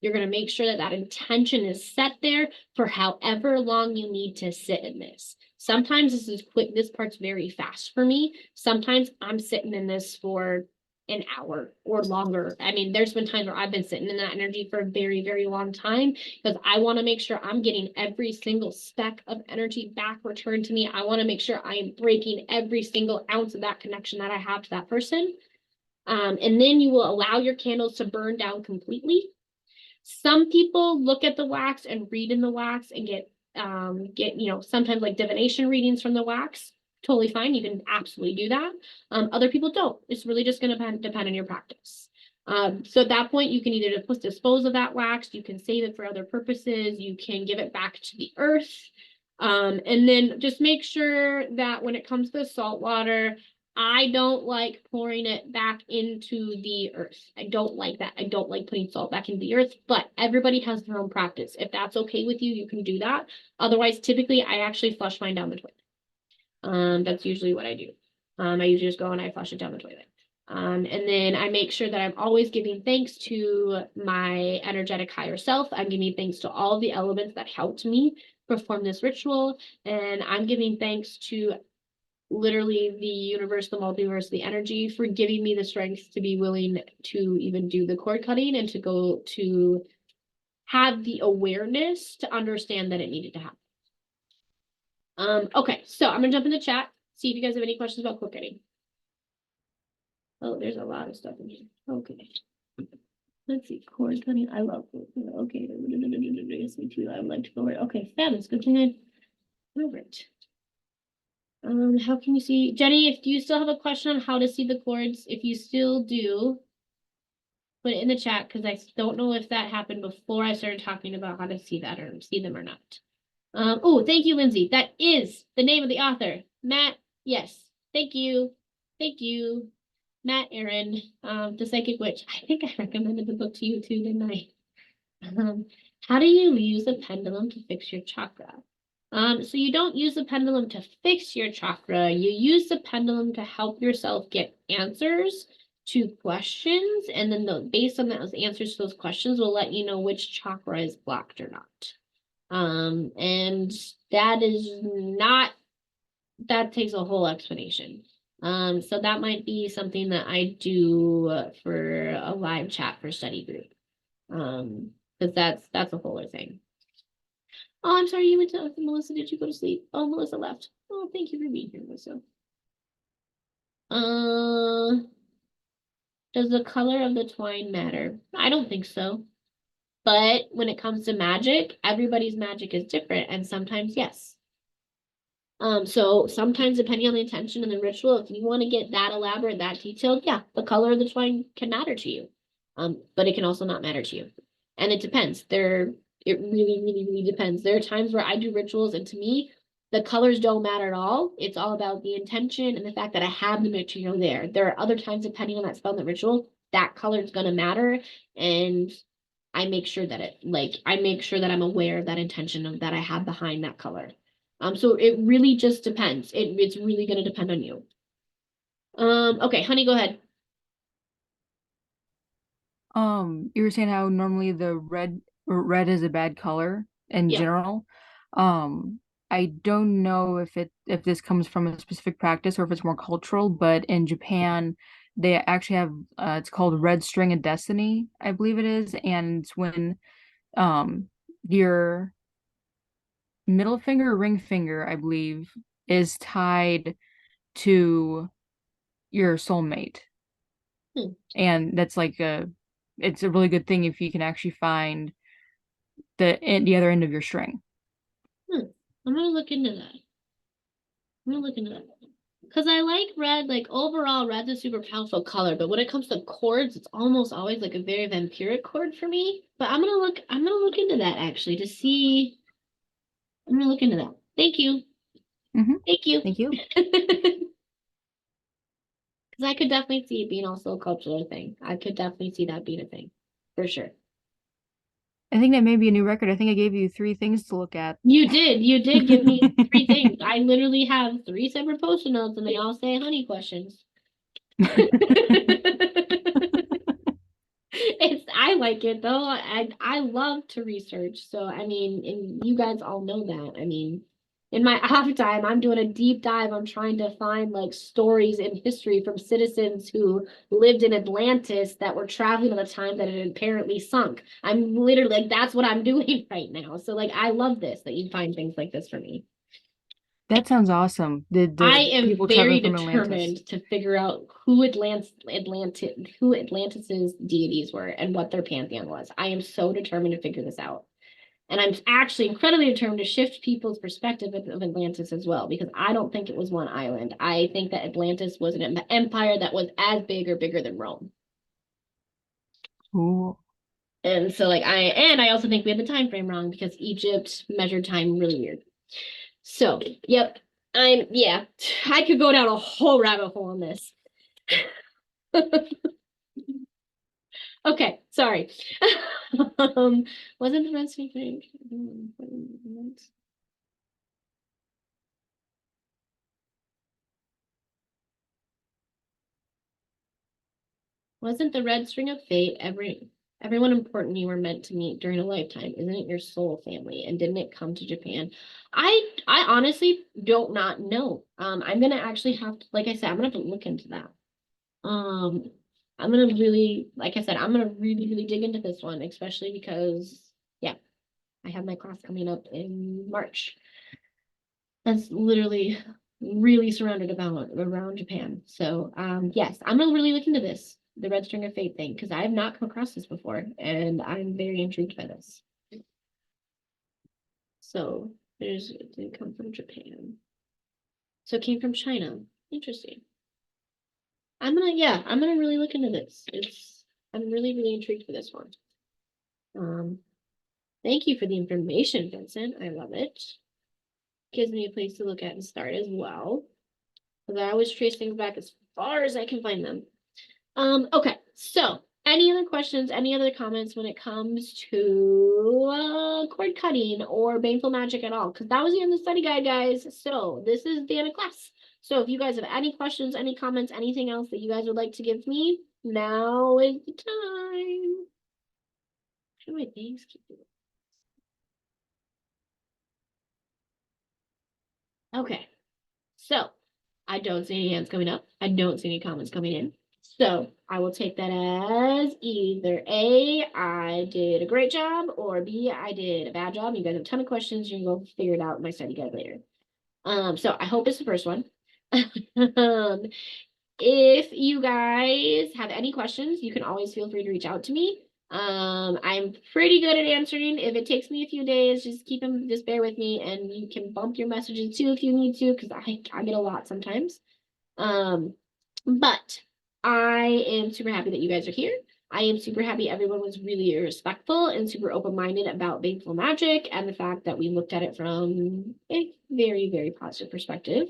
You're going to make sure that intention is set there for however long you need to sit in this. Sometimes this is quick. This part's very fast for me. Sometimes I'm sitting in this for an hour or longer. I mean, there's been times where I've been sitting in that energy for a very, very long time because I want to make sure I'm getting every single speck of energy back returned to me. I want to make sure I am breaking every single ounce of that connection that I have to that person. And then you will allow your candles to burn down completely. Some people look at the wax and read in the wax and get sometimes like divination readings from the wax. Totally fine. You can absolutely do that. Other people don't. It's really just going to depend on your practice. So at that point, you can either dispose of that wax, you can save it for other purposes, you can give it back to the earth. And then just make sure that when it comes to salt water, I don't like pouring it back into the earth. I don't like that. I don't like putting salt back into the earth, but everybody has their own practice. If that's okay with you, you can do that. Otherwise, typically, I actually flush mine down the toilet. That's usually what I do. I usually just go and I flush it down the toilet. And then I make sure that I'm always giving thanks to my energetic higher self. I'm giving thanks to all the elements that helped me perform this ritual. And I'm giving thanks to literally the universe, the multiverse, the energy for giving me the strength to be willing to even do the cord cutting and to have the awareness to understand that it needed to happen. Okay, so I'm gonna jump in the chat, see if you guys have any questions about cord cutting. Oh, there's a lot of stuff in here. Okay. Let's see, cord cutting. I love cord cutting. Okay. Yes, me too. I would like to go over. Okay, fabulous. Good thing I over it. How can you see? Jenny, if you still have a question on how to see the cords, if you still do, put it in the chat because I don't know if that happened before I started talking about how to see that or see them or not. Oh, thank you, Lindsay. That is the name of the author. Matt, yes. Thank you. Thank you. Matt Aaron, The Psychic Witch. I think I recommended the book to you too, didn't I? How do you use a pendulum to fix your chakra? So you don't use the pendulum to fix your chakra. You use the pendulum to help yourself get answers to questions, and then based on those answers to those questions will let you know which chakra is blocked or not. And that takes a whole explanation. So that might be something that I do for a live chat for study group. Because that's a whole other thing. Oh, I'm sorry you went to Melissa. Did you go to sleep? Oh, Melissa left. Oh, thank you for being here, Melissa. Does the color of the twine matter? I don't think so. But when it comes to magic, everybody's magic is different, and sometimes yes. So sometimes depending on the intention and the ritual, if you want to get that elaborate, that detailed, yeah, the color of the twine can matter to you. But it can also not matter to you. And it depends. It really, really, really depends. There are times where I do rituals, and to me, the colors don't matter at all. It's all about the intention and the fact that I have the material there. There are other times, depending on that spell and that ritual, that color is going to matter. And I make sure that I'm aware of that intention of that I have behind that color. So it really just depends. It's really going to depend on you. Okay, honey, go ahead. You were saying how normally the red is a bad color in Yeah. general. I don't know if this comes from a specific practice or if it's more cultural, but in Japan, they actually have it's called red string of destiny, I believe it is, and it's when your middle finger or ring finger, I believe, is tied to your soulmate. And that's like it's a really good thing if you can actually find the other end of your string. I'm gonna look into that. Because I like red, like overall red's a super powerful color, but when it comes to chords, it's almost always like a very vampiric chord for me. But I'm gonna look into that actually to see. I'm gonna look into that. Thank you. Thank you. Thank you. Because I could definitely see it being also a cultural thing. I could definitely see that being a thing. For sure. I think that may be a new record. I think I gave you 3 things to look at. You did give me 3 things. I literally have 3 separate post-it notes and they all say honey questions. I like it though. I love to research. So I mean, and you guys all know that. I mean, in my off time, I'm doing a deep dive. I'm trying to find like stories in history from citizens who lived in Atlantis that were traveling at the time that it apparently sunk. I'm literally like, that's what I'm doing right now. So like, I love this that you find things like this for me. That sounds awesome. I am people very traveling from Atlantis. determined to figure out who Atlantis's deities were and what their pantheon was. I am so determined to figure this out. And I'm actually incredibly determined to shift people's perspective of Atlantis as well, because I don't think it was one island. I think that Atlantis was an empire that was as big or bigger than Rome. Ooh. And so like I also think we had the time frame wrong because Egypt measured time really weird. So, yep. I could go down a whole rabbit hole on this. Okay, sorry. Wasn't the red string Wasn't the red string of fate everyone important you were meant to meet during a lifetime? Isn't it your soul family? And didn't it come to Japan? I honestly don't not know. I'm gonna actually have to, like I said, I'm gonna have to look into that. I'm gonna really, like I said, I'm gonna really, really dig into this one, especially because, yeah, I have my class coming up in March. That's literally really surrounded around Japan. So, yes, I'm gonna really look into this, the red string of fate thing, because I have not come across this before, and I'm very intrigued by this. So, it didn't come from Japan. So it came from China. Interesting. I'm gonna really look into this. I'm really, really intrigued for this one. Thank you for the information, Vincent. I love it. Gives me a place to look at and start as well. Because I always trace things back as far as I can find them. Okay, so any other questions, any other comments when it comes to cord cutting or baneful magic at all? Because that was the end of the study guide, guys. So this is the end of class. So if you guys have any questions, any comments, anything else that you guys would like to give me, now is the time. Should my things keep doing? Okay, so I don't see any hands coming up. I don't see any comments coming in. So I will take that as either A, I did a great job, or B, I did a bad job. You guys have a ton of questions. You can go figure it out in my study guide later. So I hope it's the first one. If you guys have any questions, you can always feel free to reach out to me. I'm pretty good at answering. If it takes me a few days, just bear with me, and you can bump your messages too if you need to, because I get a lot sometimes. But I am super happy that you guys are here. I am super happy everyone was really respectful and super open-minded about baneful magic and the fact that we looked at it from a very, very positive perspective.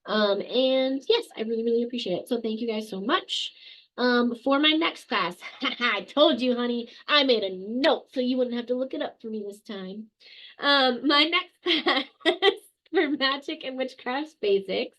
And yes, I really, really appreciate it. So thank you guys so much. For my next class, I told you, honey, I made a note so you wouldn't have to look it up for me this time. My next class for magic and witchcraft basics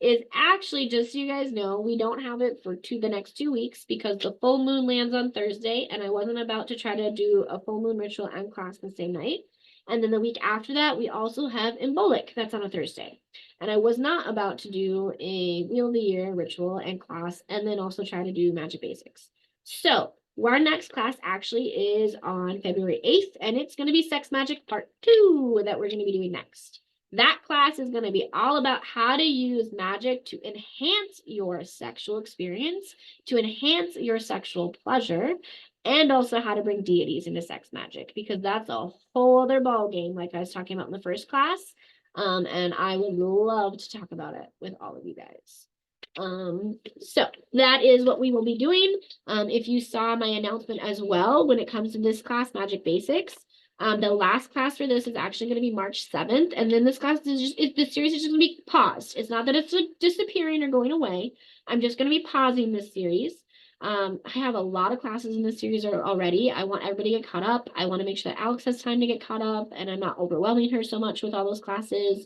is actually, just so you guys know, we don't have it for the next 2 weeks because the full moon lands on Thursday, and I wasn't about to try to do a full moon ritual and class the same night. And then the week after that, we also have Embolic, that's on a Thursday. And I was not about to do a Wheel of the Year ritual and class, and then also try to do magic basics. So our next class actually is on February 8th, and it's going to be Sex Magic Part 2 that we're going to be doing next. That class is going to be all about how to use magic to enhance your sexual experience, to enhance your sexual pleasure, and also how to bring deities into sex magic, because that's a whole other ball game, like I was talking about in the first class. And I would love to talk about it with all of you guys. So that is what we will be doing. If you saw my announcement as well, when it comes to this class, Magic Basics, the last class for this is actually going to be March 7th. And then this class is the series is just going to be paused. It's not that it's disappearing or going away. I'm just going to be pausing this series. I have a lot of classes in this series already. I want everybody to get caught up. I want to make sure that Alex has time to get caught up and I'm not overwhelming her so much with all those classes.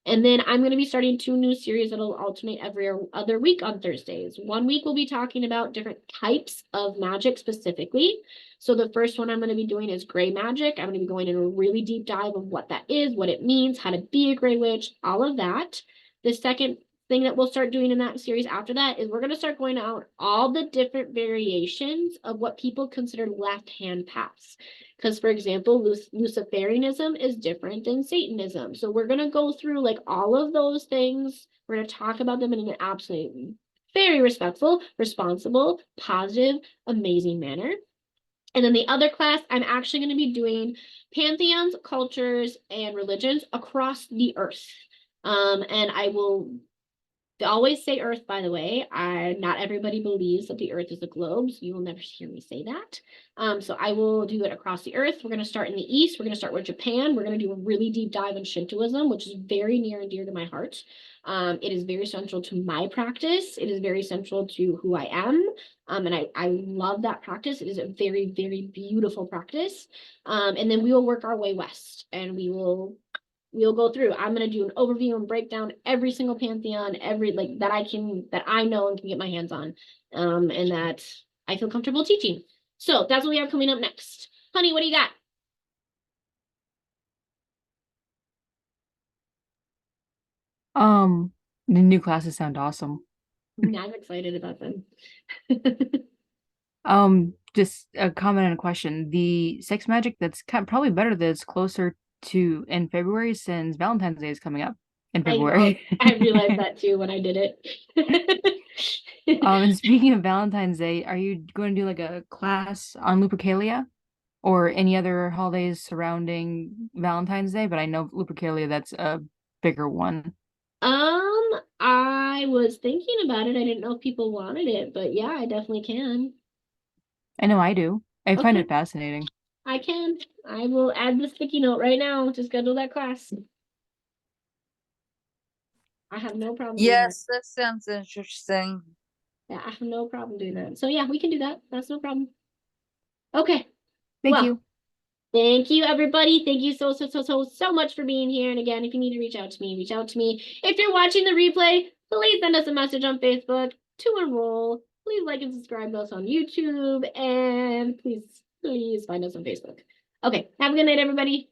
And then I'm going to be starting 2 new series that'll alternate every other week on Thursdays. 1 week we'll be talking about different types of magic specifically. So the first one I'm going to be doing is gray magic. I'm going to be going in a really deep dive of what that is, what it means, how to be a gray witch, all of that. The second thing that we'll start doing in that series after that is we're going to start going out all the different variations of what people consider left-hand paths. Because, for example, Luciferianism is different than Satanism. So we're going to go through like all of those things. We're going to talk about them in an absolutely very respectful, responsible, positive, amazing manner. And then the other class, I'm actually going to be doing pantheons, cultures, and religions across the earth. And I will always say Earth, by the way. Not everybody believes that the Earth is a globe, so you will never hear me say that. So I will do it across the Earth. We're going to start in the East. We're going to start with Japan. We're going to do a really deep dive in Shintoism, which is very near and dear to my heart. It is very central to my practice. It is very central to who I am. And I love that practice. It is a very, very beautiful practice. And then we will work our way west, and we'll go through. I'm going to do an overview and break down every single pantheon, that I know and can get my hands on, and that I feel comfortable teaching. So that's what we have coming up next. Honey, what do you got? The new classes sound awesome. I'm excited about them. Just a comment and a question. The sex magic that's probably better that's closer to in February, since Valentine's Day is coming up in February. I realized that too when I did it. And speaking of Valentine's Day, are you going to do like a class on Lupercalia or any other holidays surrounding Valentine's Day? But I know Lupercalia, that's a bigger one. I was thinking about it. I didn't know if people wanted it, but yeah, I definitely can. I know I do. I find Okay. it fascinating. I can. I will add the sticky note right now to schedule that class. I have no problem doing that. Yes, that sounds interesting. Yeah, I have no problem doing that. So yeah, we can do that. That's no problem. Okay. Thank Well, you. Thank you, everybody. Thank you so much for being here. And again, if you need to reach out to me, reach out to me. If you're watching the replay, please send us a message on Facebook to enroll. Please like and subscribe to us on YouTube. And please find us on Facebook. Okay. Have a good night, everybody.